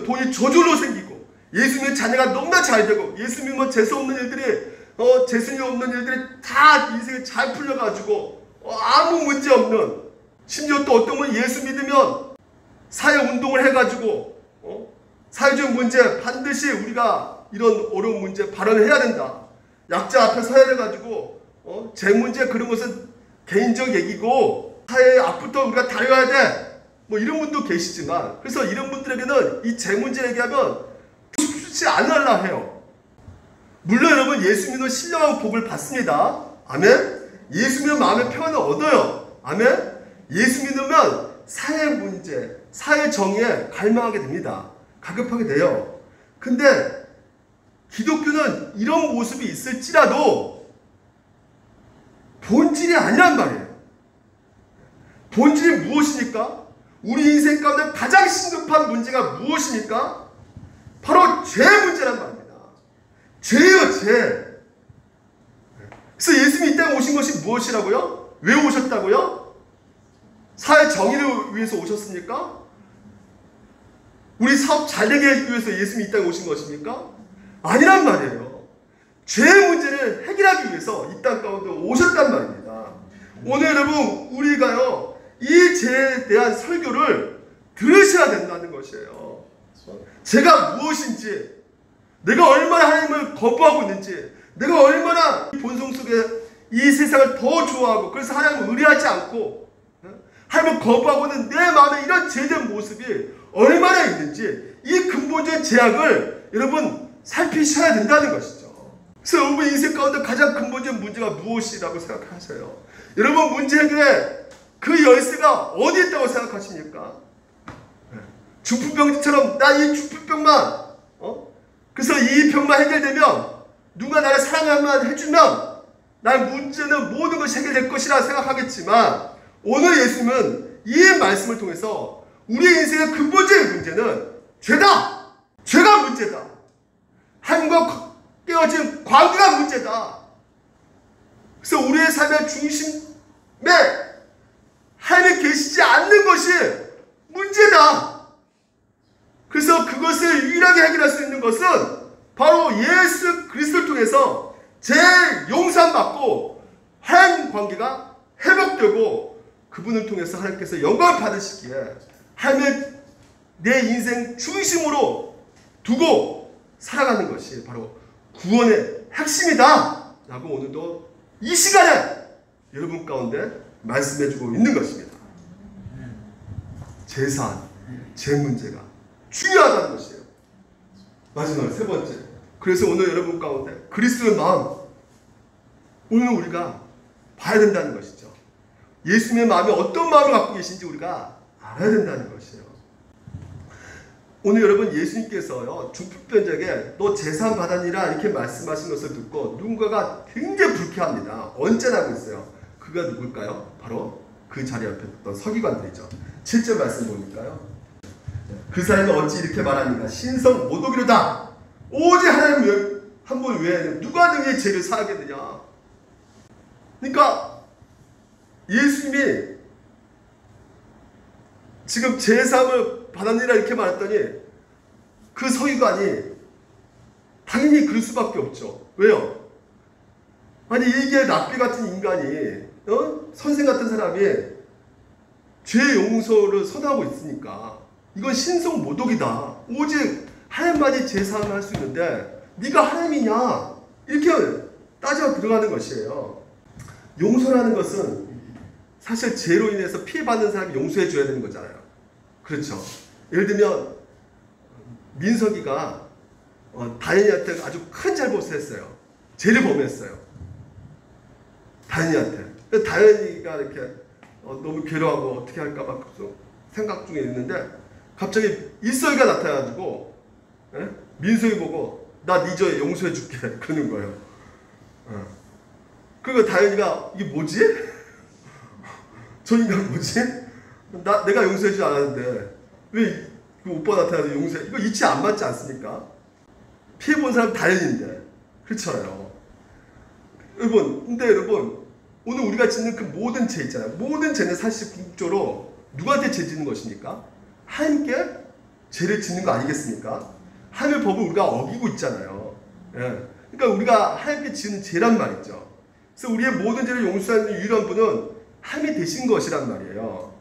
S1: 돈이 저절로 생기고, 예수 믿는 자녀가 너무나 잘 되고, 예수 믿으면 재수 없는 일들이, 재수이 없는 일들이 다 인생에 잘 풀려가지고 아무 문제 없는, 심지어 또 어떤 분은 예수 믿으면 사회운동을 해가지고 사회적 문제 반드시 우리가 이런 어려운 문제 발언해야 된다, 약자 앞에 서야 돼가지고 제 문제 그런 것은 개인적 얘기고 사회의 앞부터 우리가 다뤄야 돼, 뭐 이런 분도 계시지만, 그래서 이런 분들에게는 이 제 문제 얘기하면 쉽지 않으려 해요. 물론 여러분, 예수 믿는 신령한 복을 받습니다. 아멘. 예수 믿는 마음의 평안을 얻어요. 아멘. 예수 믿으면 사회 문제, 사회 정의에 갈망하게 됩니다. 가급하게 돼요. 근데 기독교는 이런 모습이 있을지라도 본질이 아니란 말이에요. 본질이 무엇입니까? 우리 인생 가운데 가장 심각한 문제가 무엇입니까? 바로 죄 문제란 말입니다. 죄예요, 죄. 그래서 예수님이 이 땅에 오신 것이 무엇이라고요? 왜 오셨다고요? 사회 정의를 위해서 오셨습니까? 우리 사업 잘 되게 하기 위해서 예수님이 이 땅에 오신 것입니까? 아니란 말이에요. 죄 문제를 해결하기 위해서 이 땅 가운데 오셨단 말입니다. 오늘 여러분, 우리가요, 이 죄에 대한 설교를 들으셔야 된다는 것이에요. 죄가 무엇인지, 내가 얼마나 하나님을 거부하고 있는지, 내가 얼마나 본성 속에 이 세상을 더 좋아하고, 그래서 하나님을 의뢰하지 않고 하나님을 거부하고 있는 내 마음에 이런 죄된 모습이 얼마나 있는지, 이 근본적인 죄악을 여러분 살피셔야 된다는 것이죠. 그래서 여러분 인생 가운데 가장 근본적인 문제가 무엇이라고 생각하세요? 여러분 문제 해결에 그 열쇠가 어디 있다고 생각하십니까? 중풍병처럼 나 이 중풍병만 그래서 이 병만 해결되면 누가 나를 사랑만 해주면 나의 문제는 모든 것이 해결될 것이라 생각하겠지만 오늘 예수님은 이 말씀을 통해서 우리 인생의 근본적인 문제는 죄다! 죄가 문제다. 하나님과 깨어진 관계가 문제다. 그래서 우리의 삶의 중심에 하나님이 계시지 않는 것이 문제다. 그래서 그것을 유일하게 해결할 수 있는 것은 바로 예수 그리스도를 통해서 재용서받고 하나님 관계가 회복되고 그분을 통해서 하나님께서 영광을 받으시기에 하나님의 내 인생 중심으로 두고 살아가는 것이 바로 구원의 핵심이다 라고 오늘도 이 시간에 여러분 가운데 말씀해주고 있는 것입니다. 재산, 재 문제가 중요하다는 것이에요. 마지막 세 번째, 그래서 오늘 여러분 가운데 그리스도의 마음, 오늘 우리가 봐야 된다는 것이죠. 예수님의 마음이 어떤 마음을 갖고 계신지 우리가 알아야 된다는 것이에요. 오늘 여러분 예수님께서요 중풍병자에게 너 재산 받았니라 이렇게 말씀하신 것을 듣고 누군가가 굉장히 불쾌합니다. 언제나 하고 있어요. 그가 누굴까요? 바로 그 자리 앞에 있던 서기관들이죠. 7절 말씀 보니까요. 그 사람이 어찌 이렇게 말합니까? 신성 모독이로다. 오직 하나님 한 분 외에는 누가 능히 죄를 사하겠느냐. 그러니까 예수님이 지금 제사함을 받았느라 이렇게 말했더니 그 서기관이 당연히 그럴 수밖에 없죠. 왜요? 아니 이게 랍비 같은 인간이 선생 같은 사람이 죄 용서를 선하고 있으니까 이건 신성 모독이다. 오직 하나님만이 제사함을 할 수 있는데 네가 하나님이냐 이렇게 따져 들어가는 것이에요. 용서라는 것은 사실 죄로 인해서 피해받는 사람이 용서해 줘야 되는 거잖아요. 그렇죠. 예를 들면 민석이가 다현이한테 아주 큰 잘못을 했어요. 죄를 범했어요. 다현이한테. 다현이가 이렇게 너무 괴로워하고 어떻게 할까 막 생각 중에 있는데 갑자기 일석이가 나타나가지고 민석이 보고 나 네 죄 용서해 줄게 그러는 거예요. 그리고 다현이가 이게 뭐지? 저 인간 뭐지? 내가 용서해 주지 않았는데 왜 그 오빠 나타나서 용서해? 이거 이치 안 맞지 않습니까? 피해본 사람 다현인데 그렇잖아요. 근데 여러분 오늘 우리가 짓는 그 모든 죄 있잖아요. 모든 죄는 사실 궁극적으로 누구한테 죄 짓는 것입니까? 하나님께 죄를 짓는 거 아니겠습니까? 하나님의 법을 우리가 어기고 있잖아요. 예. 그러니까 우리가 하나님께 지은 죄란 말이죠. 그래서 우리의 모든 죄를 용서하는 유일한 분은 하나님이 되신 것이란 말이에요.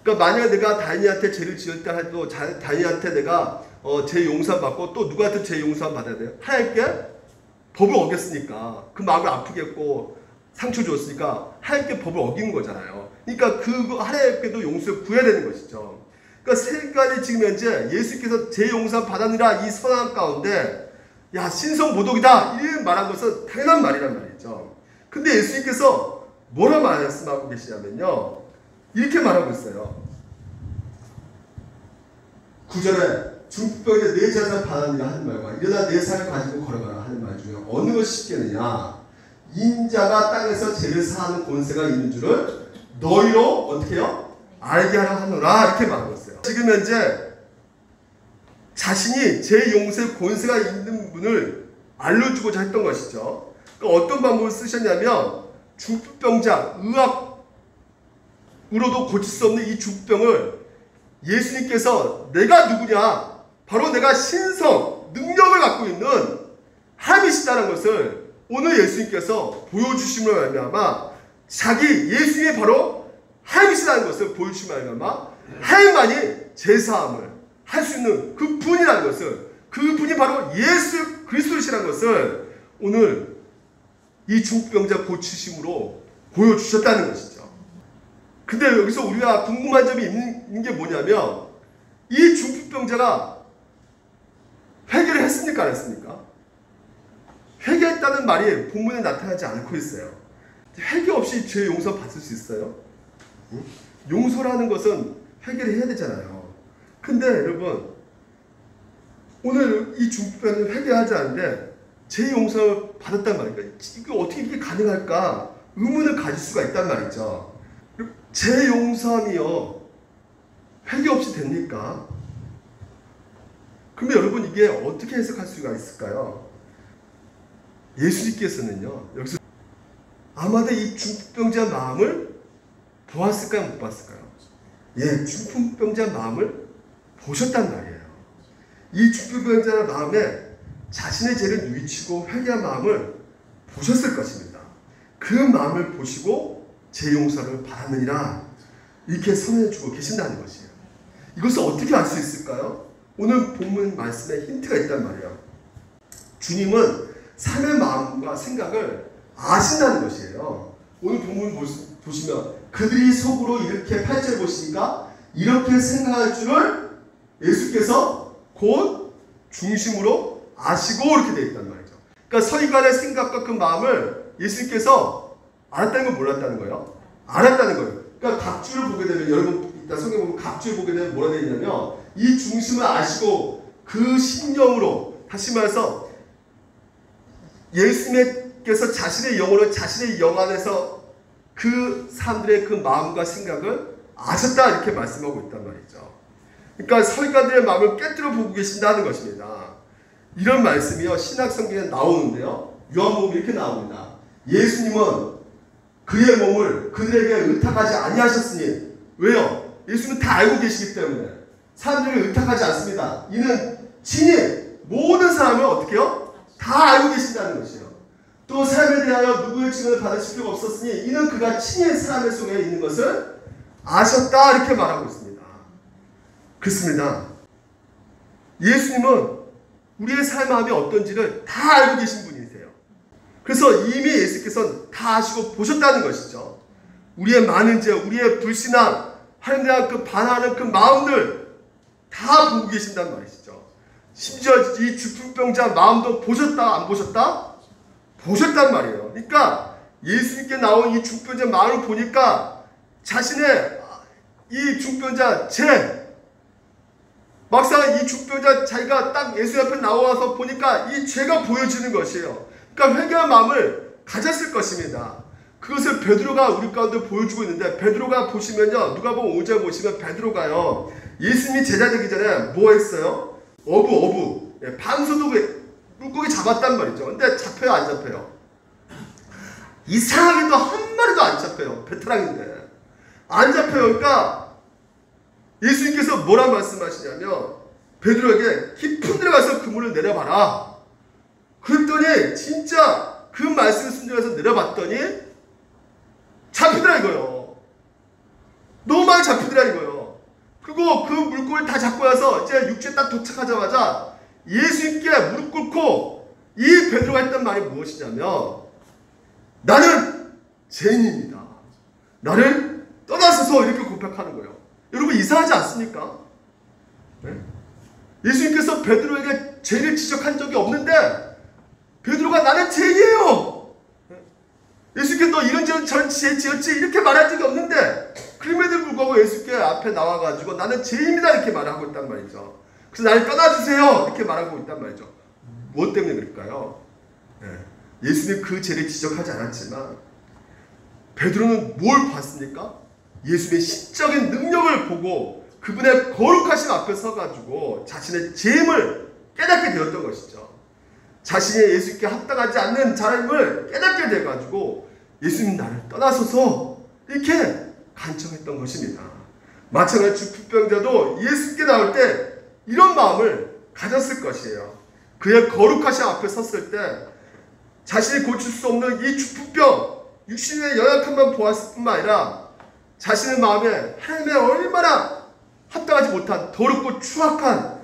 S1: 그러니까 만약 내가 다인이한테 죄를 지을 때 해도 다인이한테 내가 죄 용서받고 또 누구한테 죄 용서받아야 돼요? 하나님께 법을 어겼으니까 그 마음을 아프게 했고 상처 줬으니까 하나님께 법을 어긴 거잖아요. 그러니까 그 하나님께도 용서를 구해야 되는 것이죠. 그러니까 세 가지 지금 현재 예수께서 제 용서 받았느라 이 선한 가운데 야 신성 모독이다 이런 말한 것은 당연한 말이란 말이죠. 근데 예수님께서 뭐라 말씀하고 계시냐면요 이렇게 말하고 있어요. 9절에 중풍병에 내 재산을 받았느냐 하는 말과 일어나 내 살을 가지고 걸어가라 하는 말 중에 어느 것이 쉽겠느냐. 인자가 땅에서 죄를 사하는 권세가 있는 줄을 너희로 어떻게 해요? 알게 하라 하노라 이렇게 말하고 있어요. 지금 현재 자신이 제 용서의 권세가 있는 분을 알려주고자 했던 것이죠. 그러니까 어떤 방법을 쓰셨냐면 중풍병자 의학으로도 고칠 수 없는 이 중풍병을 예수님께서 내가 누구냐 바로 내가 신성 능력을 갖고 있는 하나님이시다는 것을 오늘 예수님께서 보여주심으로 말미암아 자기 예수님이 바로 하나님이시라는 것을 보여주심으로 말미암아 하나님만이 제사함을 할 수 있는 그 분이라는 것을 그 분이 바로 예수 그리스도이시라는 것을 오늘 이 중풍병자 고치심으로 보여주셨다는 것이죠. 근데 여기서 우리가 궁금한 점이 있는 게 뭐냐면 이 중풍병자가 회개를 했습니까? 안 했습니까? 회개했다는 말이 본문에 나타나지 않고 있어요. 회개 없이 죄 용서 받을 수 있어요? 응? 용서라는 것은 회개를 해야 되잖아요. 근데 여러분, 오늘 이 중보자는 회개하지 않는데 죄 용서를 받았단 말이니까 이게 어떻게 이렇게 가능할까 의문을 가질 수가 있단 말이죠. 죄 용서함이요 회개 없이 됩니까? 그러면 여러분 이게 어떻게 해석할 수가 있을까요? 예수님께서는요 여기서 아마도 이 중풍병자 마음을 보았을까요? 못 봤을까요? 예, 중풍병자 마음을 보셨단 말이에요. 이 중풍병자 마음에 자신의 죄를 뉘우치고 회개한 마음을 보셨을 것입니다. 그 마음을 보시고 죄 용서를 받았느니라 이렇게 선언해주고 계신다는 것이에요. 이것을 어떻게 알 수 있을까요? 오늘 본문 말씀에 힌트가 있단 말이에요. 주님은 삶의 마음과 생각을 아신다는 것이에요. 오늘 본문 보시면 그들이 속으로 이렇게 8절 보시니까 이렇게 생각할 줄을 예수께서 곧 중심으로 아시고 이렇게 되어 있단 말이죠. 그러니까 서기관의 생각과 그 마음을 예수님께서 알았다는 건 몰랐다는 거예요. 알았다는 거예요. 그러니까 각주를 보게 되면 여러분 이따 성경 보면 각주를 보게 되면 뭐라 되어 있냐면 이 중심을 아시고 그 심령으로 다시 말해서 예수님께서 자신의 영으로 자신의 영 안에서 그 사람들의 그 마음과 생각을 아셨다 이렇게 말씀하고 있단 말이죠. 그러니까 서기관들의 마음을 깨뜨려 보고 계신다는 것입니다. 이런 말씀이요 신약 성경에 나오는데요. 요한복음 이렇게 나옵니다. 예수님은 그의 몸을 그들에게 의탁하지 아니하셨으니 왜요? 예수님은 다 알고 계시기 때문에 사람들을 의탁하지 않습니다. 이는 친히 모든 사람을 어떻게 해요? 다 알고 계신다는 것이에요. 또 삶에 대하여 누구의 증언을 받으실 필요가 없었으니 이는 그가 친히 사람의 속에 있는 것을 아셨다 이렇게 말하고 있습니다. 그렇습니다. 예수님은 우리의 삶의 어떤지를 다 알고 계신 분이세요. 그래서 이미 예수께서는 다 아시고 보셨다는 것이죠. 우리의 많은 죄, 우리의 불신앙, 하나님에 대한 그 반하는 그 마음들 다 보고 계신단 말이시죠. 심지어 이 중풍병자 마음도 보셨다 안 보셨다? 보셨단 말이에요. 그러니까 예수님께 나온 이 중풍병자 마음을 보니까 자신의 이 중풍병자 죄 막상 이 중풍병자 자기가 딱 예수 앞에 나와서 보니까 이 죄가 보여지는 것이에요. 그러니까 회개한 마음을 가졌을 것입니다. 그것을 베드로가 우리 가운데 보여주고 있는데 베드로가 보시면요 누가복음 5절 보시면 베드로가요 예수님이 제자 되기 전에 뭐 했어요? 어부 방수도 물고기 잡았단 말이죠. 근데 잡혀요 안 잡혀요? 이상하게도 한 마리도 안 잡혀요. 베테랑인데 안 잡혀요. 그러니까 예수님께서 뭐라 말씀하시냐면 베드로에게 깊은 데로 가서 그물을 내려봐라. 그랬더니 진짜 그 말씀을 순종해서 내려봤더니 잡히더라 이거요. 너무 많이 잡히더라 이거요. 그리고 그 물고기를 다 잡고 나서 이제 육지에 딱 도착하자마자 예수님께 무릎 꿇고 이 베드로가 했던 말이 무엇이냐면 나는 죄인입니다. 나를 떠나소서 이렇게 고백하는 거예요. 여러분 이상하지 않습니까? 네? 예수님께서 베드로에게 죄를 지적한 적이 없는데 베드로가 나는 죄인이에요. 예수님께 너 이런 저런 죄 지었지 이렇게 말한 적이 없는데 그럼에도 불구하고 예수님께 앞에 나와가지고 나는 죄인입니다 이렇게 말하고 있단 말이죠. 그래서 나를 떠나주세요 이렇게 말하고 있단 말이죠. 무엇 때문에 그럴까요? 예수님 그 죄를 지적하지 않았지만 베드로는 뭘 봤습니까? 예수님의 신적인 능력을 보고 그분의 거룩하신 앞에 서가지고 자신의 죄임을 깨닫게 되었던 것이죠. 자신이 예수님께 합당하지 않는 자임을 깨닫게 돼가지고 예수님 나를 떠나소서 이렇게 간청했던 것입니다. 마찬가지로 중풍병자도 예수님께 나올 때 이런 마음을 가졌을 것이에요. 그의 거룩하신 앞에 섰을 때 자신이 고칠 수 없는 이 중풍병 육신의 연약함만 보았을 뿐만 아니라 자신의 마음에 하나님의 얼마나 합당하지 못한 더럽고 추악한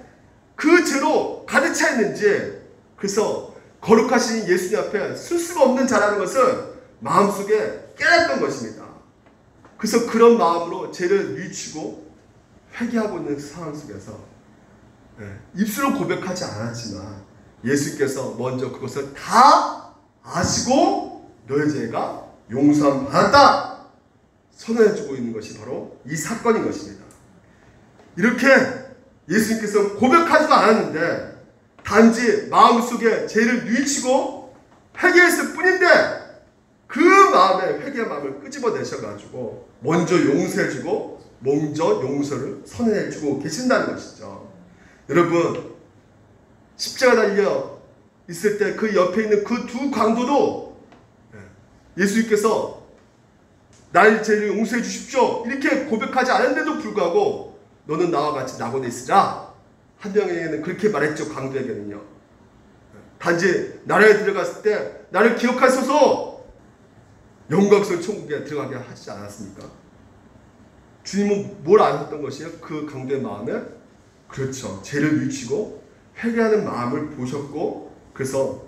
S1: 그 죄로 가득 차 있는지 그래서 거룩하신 예수님 앞에 쓸 수가 없는 자라는 것을 마음속에 깨닫던 것입니다. 그래서 그런 마음으로 죄를 뉘우치고 회개하고 있는 상황 속에서 입술로 고백하지 않았지만 예수께서 먼저 그것을 다 아시고 너의 죄가 용서함 받았다 선언해주고 있는 것이 바로 이 사건인 것입니다. 이렇게 예수님께서 고백하지도 않았는데 단지 마음속에 죄를 뉘우치고 회개했을 뿐인데 그 마음에 회개의 마음을 끄집어내셔가지고 먼저 용서해주고 먼저 용서를 선언해주고 계신다는 것이죠. 여러분 십자가 달려 있을 때 그 옆에 있는 그 두 강도도 예수님께서 나의 죄를 용서해 주십시오 이렇게 고백하지 않았는데도 불구하고 너는 나와 같이 낙원에 있으라 한 명에게는 그렇게 말했죠. 강도에게는요. 단지 나라에 들어갔을 때 나를 기억하소서 영광스러운 천국에 들어가게 하시지 않았습니까? 주님은 뭘 아셨던 것이에요? 그 강도의 마음에 그렇죠. 죄를 뉘우치고 회개하는 마음을 보셨고 그래서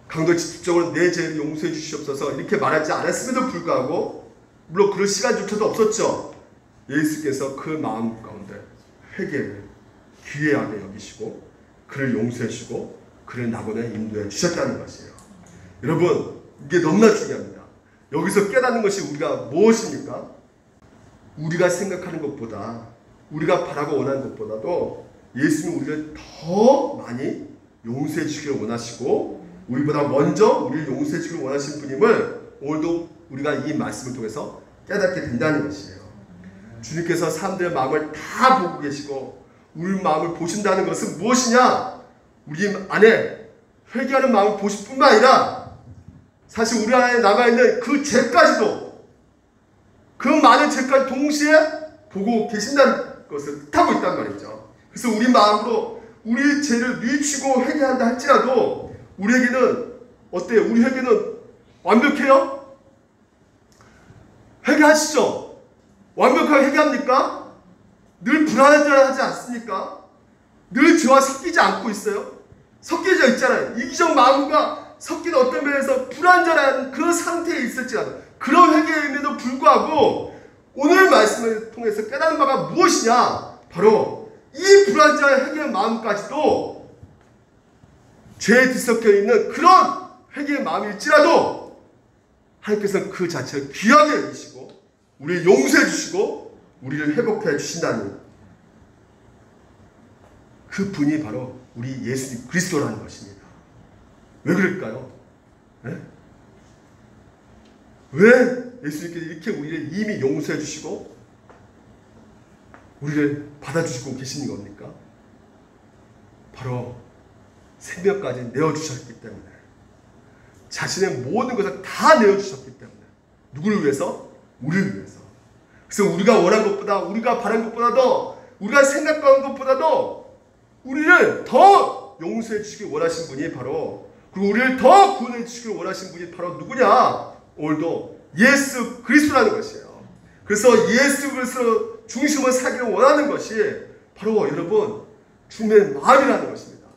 S1: 강도 직접적으로 내 죄를 용서해 주시옵소서 이렇게 말하지 않았음에도 불구하고 물론 그럴 시간조차도 없었죠. 예수께서 그 마음 가운데 회개를 귀하게 여기시고 그를 용서해 주시고 그를 낙원에 인도해 주셨다는 것이에요. 여러분 이게 너무나 중요합니다. 여기서 깨닫는 것이 우리가 무엇입니까? 우리가 생각하는 것보다 우리가 바라고 원하는 것보다도 예수님이 우리를 더 많이 용서해 주기를 원하시고 우리보다 먼저 우리를 용서해 주기를 원하시는 분임을 오늘도 우리가 이 말씀을 통해서 깨닫게 된다는 것이에요. 주님께서 사람들의 마음을 다 보고 계시고 우리 마음을 보신다는 것은 무엇이냐? 우리 안에 회개하는 마음을 보실 뿐만 아니라 사실 우리 안에 남아있는 그 죄까지도 그 많은 죄까지 동시에 보고 계신다는 것을 뜻하고 있단 말이죠. 그래서 우리 마음으로 우리 죄를 뉘우치고 회개한다 할지라도 우리에게는 어때요? 우리 회개는 완벽해요? 회개하시죠? 완벽하게 회개합니까? 늘 불안하지 않습니까? 늘 죄와 섞이지 않고 있어요? 섞여져 있잖아요. 이기적 마음과 섞이는 어떤 면에서 불안전한 그 상태에 있을지라도 그런 회개임에도 불구하고 오늘 말씀을 통해서 깨닫는 바가 무엇이냐? 바로 이 불안전한 회개의 마음까지도 죄에 뒤섞여 있는 그런 회개의 마음일지라도 하나님께서는 그 자체를 귀하게 여기시고 우리를 용서해 주시고 우리를 회복해 주신다는 그 분이 바로 우리 예수님 그리스도라는 것입니다. 왜 그럴까요? 네? 왜 예수님께서 이렇게 우리를 이미 용서해 주시고 우리를 받아주시고 계시는 겁니까? 바로 생명까지 내어주셨기 때문에 자신의 모든 것을 다 내어주셨기 때문에 누구를 위해서? 우리를 위해서. 그래서 우리가 원한 것보다 우리가 바란 것보다도 우리가 생각한 것보다도 우리를 더 용서해 주시기 원하신 분이 바로 그리고 우리를 더 구원해 주시기 원하신 분이 바로 누구냐? 오늘도 예수 그리스도라는 것이에요. 그래서 예수 그리스도 중심을 사기를 원하는 것이 바로 여러분 주님의 마음이라는 것입니다.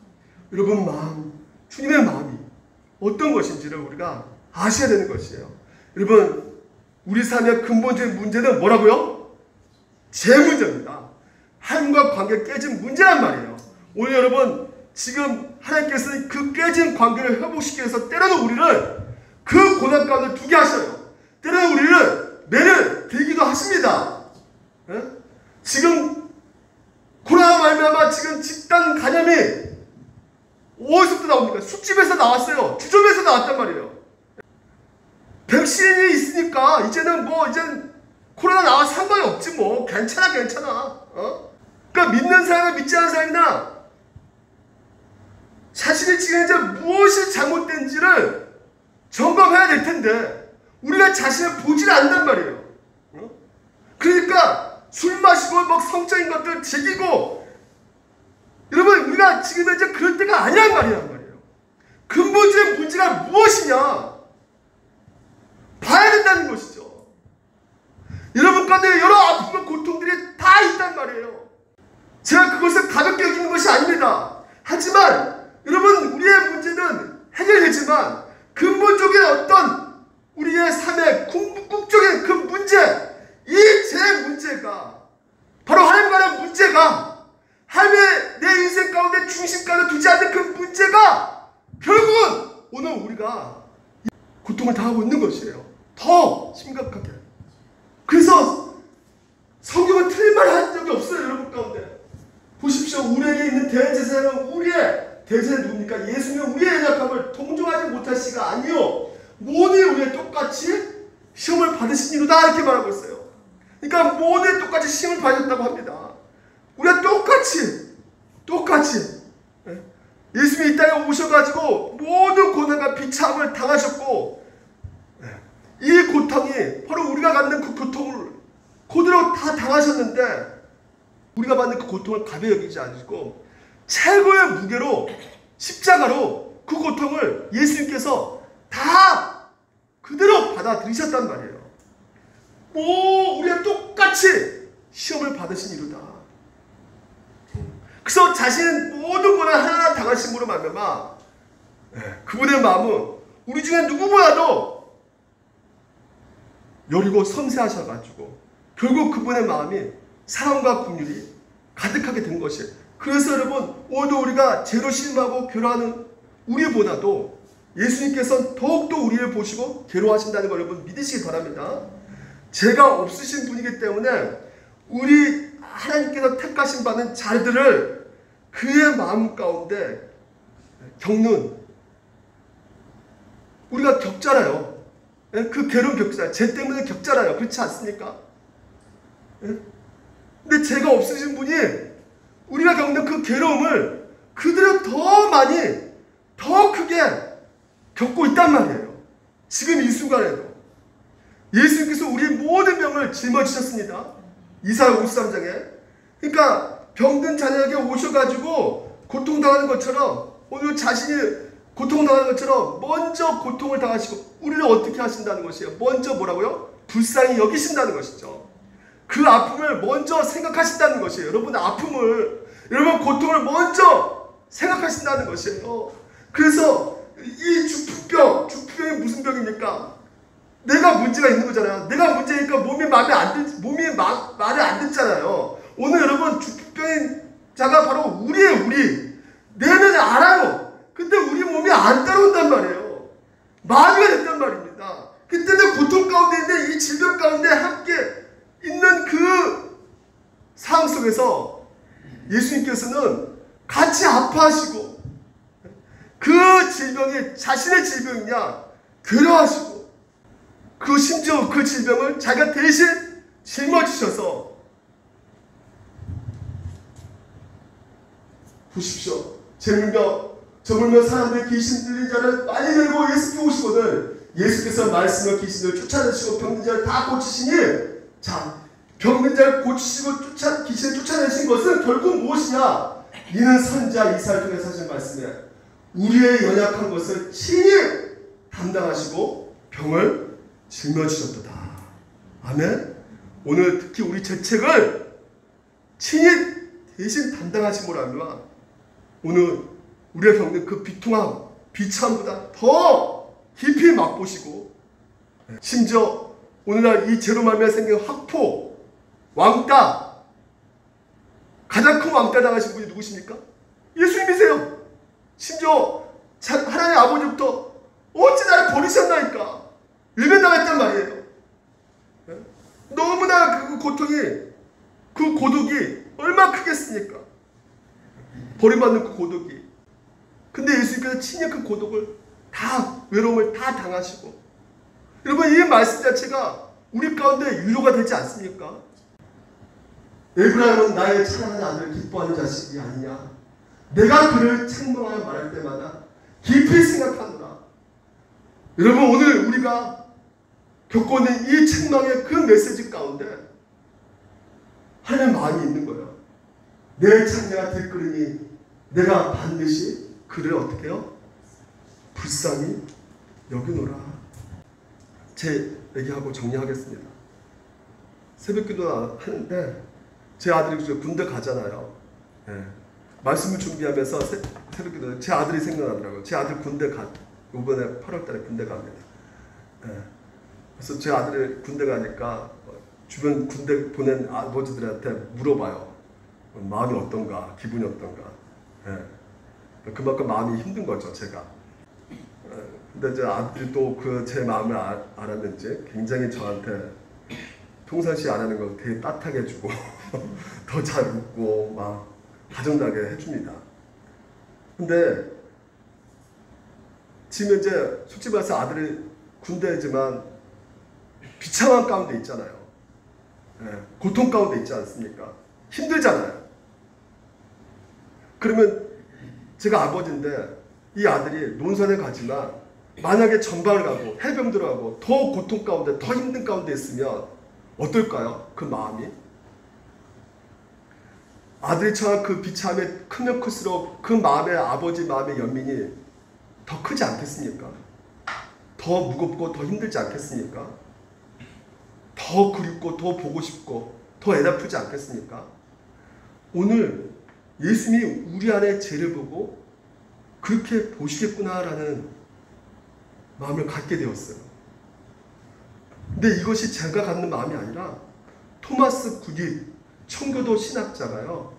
S1: 여러분 마음, 주님의 마음이 어떤 것인지를 우리가 아셔야 되는 것이에요. 여러분 우리 삶의 근본적인 문제는 뭐라고요? 죄 문제입니다. 하나님과 관계 깨진 문제란 말이에요. 오늘 여러분 지금 하나님께서 그 깨진 관계를 회복시키기 위해서 때로는 우리를 그 고난 가운데 두게 하셔요. 때로는 우리를 매를 들기도 하십니다. 네? 지금 코로나 말미암아 지금 집단 감염이 어디서부터 나옵니까? 술집에서 나왔어요. 주점에서 나왔단 말이에요. 백신이 있으니까 이제는 코로나 나와 상관이 없지 뭐. 괜찮아. 그러니까 믿는 사람이나 믿지 않는 사람이나 자신이 지금 이제 무엇이 잘못된지를 점검해야 될 텐데 우리가 자신을 보지를 않는단 말이에요. 그러니까 술 마시고 막 성적인 것들 즐기고 여러분 우리가 지금 이제 그럴 때가 아니란 말이에요. 근본적인 문제가 무엇이냐 봐야 된다는 것이죠. 여러분 가운데 여러 아픔과 고통들이 다 있단 말이에요. 제가 그것을 가볍게 여기는 것이 아닙니다. 하지만 여러분 우리의 문제는 해결되지만 근본적인 어떤 우리의 삶의 궁극적인 그 문제 이 제 문제가 바로 하나님과의 문제가 하나님의 내 인생 가운데 중심가에 두지 않는 그 문제가 우리가 고통을 당하고 있는 것이에요. 더 심각하게. 그래서 성경은 틀린 말 한 적이 없어요. 여러분 가운데 보십시오. 우리에게 있는 대제사장은 우리의 대제사장은 누굽니까? 예수님은 우리의 연약함을 동정하지 못할 시가 아니요 모든 우리의 똑같이 시험을 받으신 이유다 이렇게 말하고 있어요. 그러니까 모든 똑같이 시험을 받았다고 합니다. 우리가 똑같이 예수님이 이 땅에 오셔가지고 모든 고난과 비참을 당하셨고 이 고통이 바로 우리가 갖는 그 고통을 그대로 다 당하셨는데 우리가 받는 그 고통을 가벼이 여기지 않으시고 최고의 무게로 십자가로 그 고통을 예수님께서 다 그대로 받아들이셨단 말이에요. 우리가 똑같이 시험을 받으신 이유다. 그래서 자신은 모든 고난 하나하나 당하심으로 말미암아 그분의 마음은 우리 중에 누구보다도 여리고 섬세하셔가지고 결국 그분의 마음이 사랑과 긍휼이 가득하게 된 것이에요. 그래서 여러분 오늘 우리가 죄로 실망하고 괴로워하는 우리보다도 예수님께서는 더욱더 우리를 보시고 괴로워하신다는 걸 여러분 믿으시기 바랍니다. 죄가 없으신 분이기 때문에 우리 하나님께서 택하신 바는 자들을 그의 마음 가운데 겪는 우리가 겪잖아요. 그 괴로움 겪잖아요. 죄 때문에 겪잖아요. 그렇지 않습니까? 근데 죄가 없으신 분이 우리가 겪는 그 괴로움을 그대로 더 많이 더 크게 겪고 있단 말이에요. 지금 이 순간에도 예수님께서 우리의 모든 병을 짊어지셨습니다. 이사야 53장에. 그러니까 병든 자녀에게 오셔가지고 고통당하는 것처럼 오늘 자신이 고통당하는 것처럼 먼저 고통을 당하시고 우리를 어떻게 하신다는 것이에요. 먼저 뭐라고요? 불쌍히 여기신다는 것이죠. 그 아픔을 먼저 생각하신다는 것이에요. 여러분의 아픔을, 여러분 고통을 먼저 생각하신다는 것이에요. 그래서 이 주병이 무슨 병입니까? 내가 문제가 있는 거잖아요. 내가 문제니까 몸이 말이 안 듣잖아요. 오늘 여러분 주병인 자가 바로 우리예요. 내는 알아요. 근데 우리 몸이 안 따라온단 말이에요. 마비가 됐단 말입니다. 그때는 고통 가운데 있는데 이 질병 가운데 함께 있는 그 상황 속에서 예수님께서는 같이 아파하시고 그 질병이 자신의 질병이냐 괴로워하시고 그 심지어 그 질병을 자기가 대신 짊어지셔서 보십시오. 저물며 사람들의 귀신 들린 자를 많이 들고 예수께 오시거든 예수께서 말씀과 귀신을 쫓아내시고 병든 자를 다 고치시니 자 병든 자를 고치시고 귀신을 쫓아내신 것은 결국 무엇이냐? 이는 선지자 이사야를 통해서 하신 말씀에 우리의 연약한 것을 친히 담당하시고 병을 짊어지셨도다. 아멘. 오늘 특히 우리 죄책을 친히 대신 담당하심으로 하면 오늘 우리가 겪는 그 비통함, 비참보다 더 깊이 맛보시고 심지어 오늘날 이 죄로 말미암아 생긴 학포, 왕따 가장 큰 왕따 당하신 분이 누구십니까? 예수님이세요. 심지어 하나님 아버지부터 어찌 나를 버리셨나이까 외면당했단 말이에요. 너무나 그 고통이 그 고독이 얼마나 크겠습니까? 버림받는 그 고독이. 근데 예수님께서 친히 그 고독을 다 외로움을 다 당하시고 여러분 이 말씀 자체가 우리 가운데 위로가 되지 않습니까? 에브라임은 나의 사랑하는 아들을 기뻐하는 자식이 아니냐. 내가 그를 책망하여 말할 때마다 깊이 생각하노라. 여러분 오늘 우리가 겪고 있는 이 책망의 그 메시지 가운데 하나님의 마음이 있는 거예요. 내 창녀가 들끓으니 내가 반드시 그를 어떻게 해요? 불쌍히 여기노라. 제 얘기하고 정리하겠습니다. 새벽기도 하는데 제 아들이 군대 가잖아요. 말씀을 준비하면서 새벽기도 제 아들이 생각나더라고요. 제 아들 군대 이번에 8월달에 군대 갑니다. 그래서 제 아들이 군대 가니까 주변 군대 보낸 아버지들한테 물어봐요. 마음이 어떤가, 기분이 어떤가. 그만큼 마음이 힘든 거죠, 제가. 근데 이제 아들이 또 그 제 마음을 알았는지 굉장히 저한테 평상시 안 하는 거 되게 따뜻하게 해주고 더 잘 웃고 막 다정다게 해줍니다. 근데 지금 이제 솔직히 말해서 아들이 군대지만 비참한 가운데 있잖아요. 고통 가운데 있지 않습니까? 힘들잖아요. 그러면 제가 아버지인데 이 아들이 논산에 가지만 만약에 전방을 가고 해병 들어가고 더 고통 가운데 더 힘든 가운데 있으면 어떨까요? 그 마음이 아들이 처한 그 비참에 크면 클수록 그 마음에 아버지 마음의 연민이 더 크지 않겠습니까? 더 무겁고 더 힘들지 않겠습니까? 더 그립고 더 보고 싶고 더 애달프지 않겠습니까? 오늘 예수님이 우리 안에 죄를 보고 그렇게 보시겠구나라는 마음을 갖게 되었어요. 근데 이것이 제가 갖는 마음이 아니라 토마스 구디 청교도 신학자가요,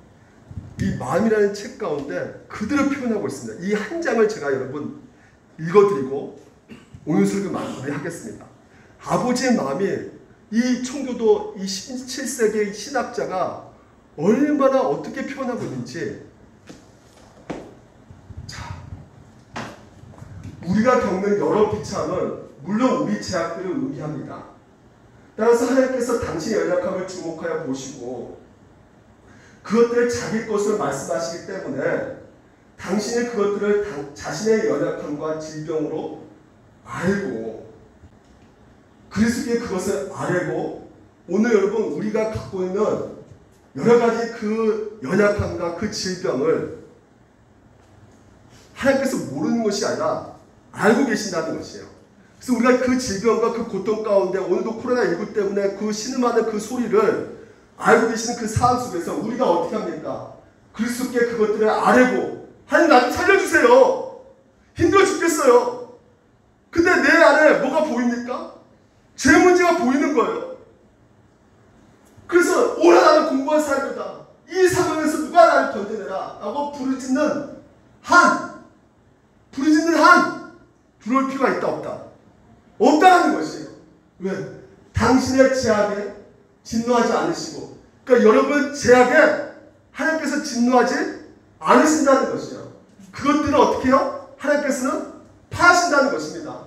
S1: 이 마음이라는 책 가운데 그대로 표현하고 있습니다. 이 한 장을 제가 여러분 읽어드리고 오늘 설교 마무리하겠습니다. 아버지의 마음이 이 청교도 이 17세기 신학자가 얼마나 어떻게 표현하고 있는지, 자, 우리가 겪는 여러 비참은 물론 우리 죄악들을 의미합니다. 따라서 하나님께서 당신의 연약함을 주목하여 보시고 그것들을 자기 것으로 말씀하시기 때문에 당신이 그것들을 자신의 연약함과 질병으로 알고 그리스도께 그것을 아뢰고, 오늘 여러분 우리가 갖고 있는 여러 가지 그 연약함과 그 질병을 하나님께서 모르는 것이 아니라 알고 계신다는 것이에요. 그래서 우리가 그 질병과 그 고통 가운데 오늘도 코로나19 때문에 그 신음하는 그 소리를 알고 계시는 그 상황 속에서 우리가 어떻게 합니까? 그리스도께 그것들을 아뢰고, 하나님 나 좀 살려주세요. 힘들어 죽겠어요. 근데 내 안에 뭐가 보입니까? 죄 문제가 보이는 거예요. 그래서 오라 나는 공부한 사람이다. 이 상황에서 누가 나를 건져내라 라고 부르짖는 한 부를 필요가 있다 없다? 없다는 것이에요. 왜? 당신의 죄악에 진노하지 않으시고, 그러니까 여러분 죄악에 하나님께서 진노하지 않으신다는 것이에요. 그것들은 어떻게 해요? 하나님께서는 파하신다는 것입니다.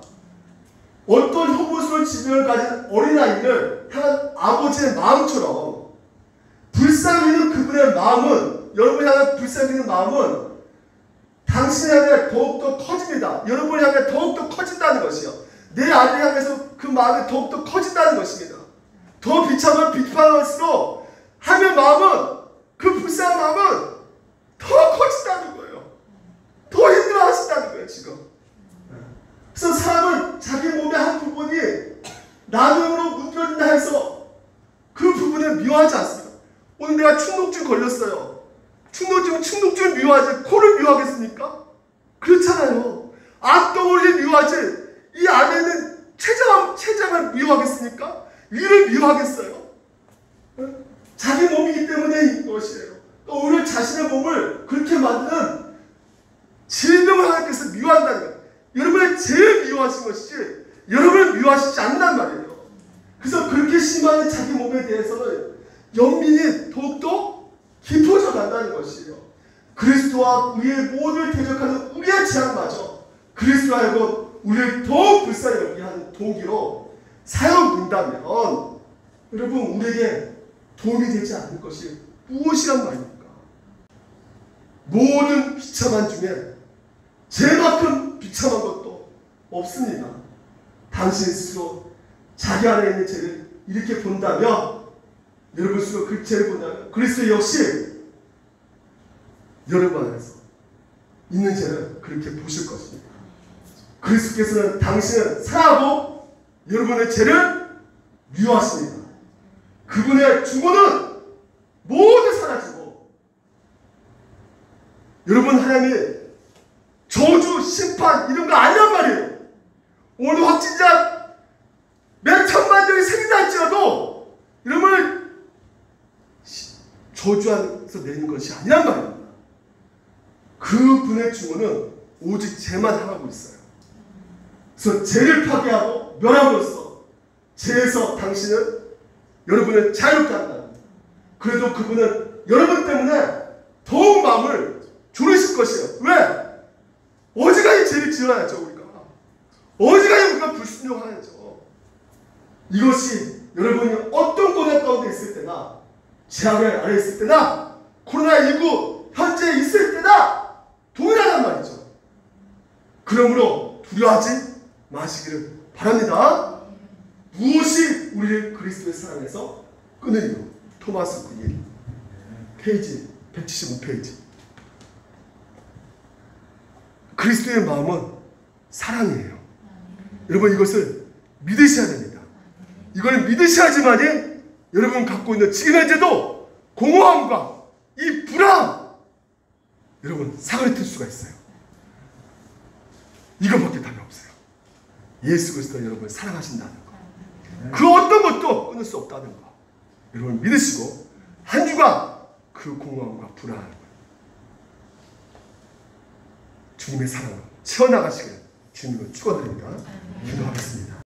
S1: 어떤 혐오스러운 질병을 가진 어린아이를 향한 아버지의 마음처럼 불쌍히 여기는 그분의 마음은, 여러분이 향한 불쌍히 여기는 마음은 당신을 향해 더욱더 커집니다. 여러분을 향해 더욱더 커진다는 것이요. 내 아들을 향해서 그 마음이 더욱더 커진다는 것입니다. 더 비참한 비판할수록 하나님의 마음은, 그 불쌍한 마음은 더 커진다는 거예요. 더 힘들어하신다는 거예요 지금. 그래서 사람은 자기 몸의 한 부분이 나병으로 문드러진다 해서 그 부분을 미워하지 않습니다. 오늘 내가 축농증 걸렸어요. 축농증을 미워하지 코를 미워하겠습니까? 그렇잖아요. 악덩어리를 미워하지 이 안에 있는 췌장을 미워하겠습니까? 위를 미워하겠어요? 자기 몸이기 때문에 이것이에요. 오히려 자신의 몸을 그렇게 만드는 질병을 하나님께서 미워한다는 거예요. 여러분을 제일 미워하신 것이지 여러분을 미워하시지 않는단 말이에요. 그래서 그렇게 심한 자기 몸에 대해서는 연민이 더욱더 깊어져 간다는 것이에요. 그리스도와 우리의 모두를 대적하는 우리의 죄악마저 그리스도와 하여금 우리를 더욱 불쌍히 여기게 하는 동기로 사용된다면 여러분 우리에게 도움이 되지 않을 것이 무엇이란 말입니까? 모든 비참한 중에 죄만큼 비참한 것도 없습니다. 당신 스스로 자기 안에 있는 죄를 이렇게 본다면, 여러분 스스로 그 죄를 본다면 그리스도 역시 여러분 안에서 있는 죄를 그렇게 보실 것입니다. 그리스도께서는 당신은 사랑하고 여러분의 죄를 미워하십니다. 그분의 주권은 모두 사라지고, 여러분 하나님이 저주, 심판 이런 거 아니란 말이에요. 오늘 확진자 몇 천만 명이 생긴다 할지라도 여러분을 저주하면서 내는 것이 아니란 말입니다. 그분의 주권은 오직 죄만 향하고 있어요. 그래서 죄를 파괴하고 멸함으로써 죄에서 당신은 여러분을 자유롭게 한다. 그래도 그분은 여러분 때문에 더욱 마음을 졸이실 것이에요. 왜? 어지간히 죄를 지어야죠. 우리가 어지간히 우리가 불순종하야죠. 이것이 여러분이 어떤 고난 가운데 있을 때나 제약을 아래 있을 때나 코로나19 현재 있을 때나 동일하단 말이죠. 그러므로 두려워하지 마시기를 바랍니다. 무엇이 우리를 그리스도의 사랑에서 끊으리요? 토마스 9일 페이지 175페이지. 그리스도의 마음은 사랑이에요. 여러분 이것을 믿으셔야 됩니다. 이걸 믿으셔야지만이 여러분 갖고 있는 지금 현재도 공허함과 이 불안 여러분 사그라들 수가 있어요. 이것밖에 답이 없어요. 예수 그리스도가 여러분을 사랑하신다는 거. 그 어떤 것도 끊을 수 없다는 거. 여러분 믿으시고 한 주간 그 공허함과 불안 주님의 사랑을 채워나가시길 주님을 축원드립니다. 기도하겠습니다.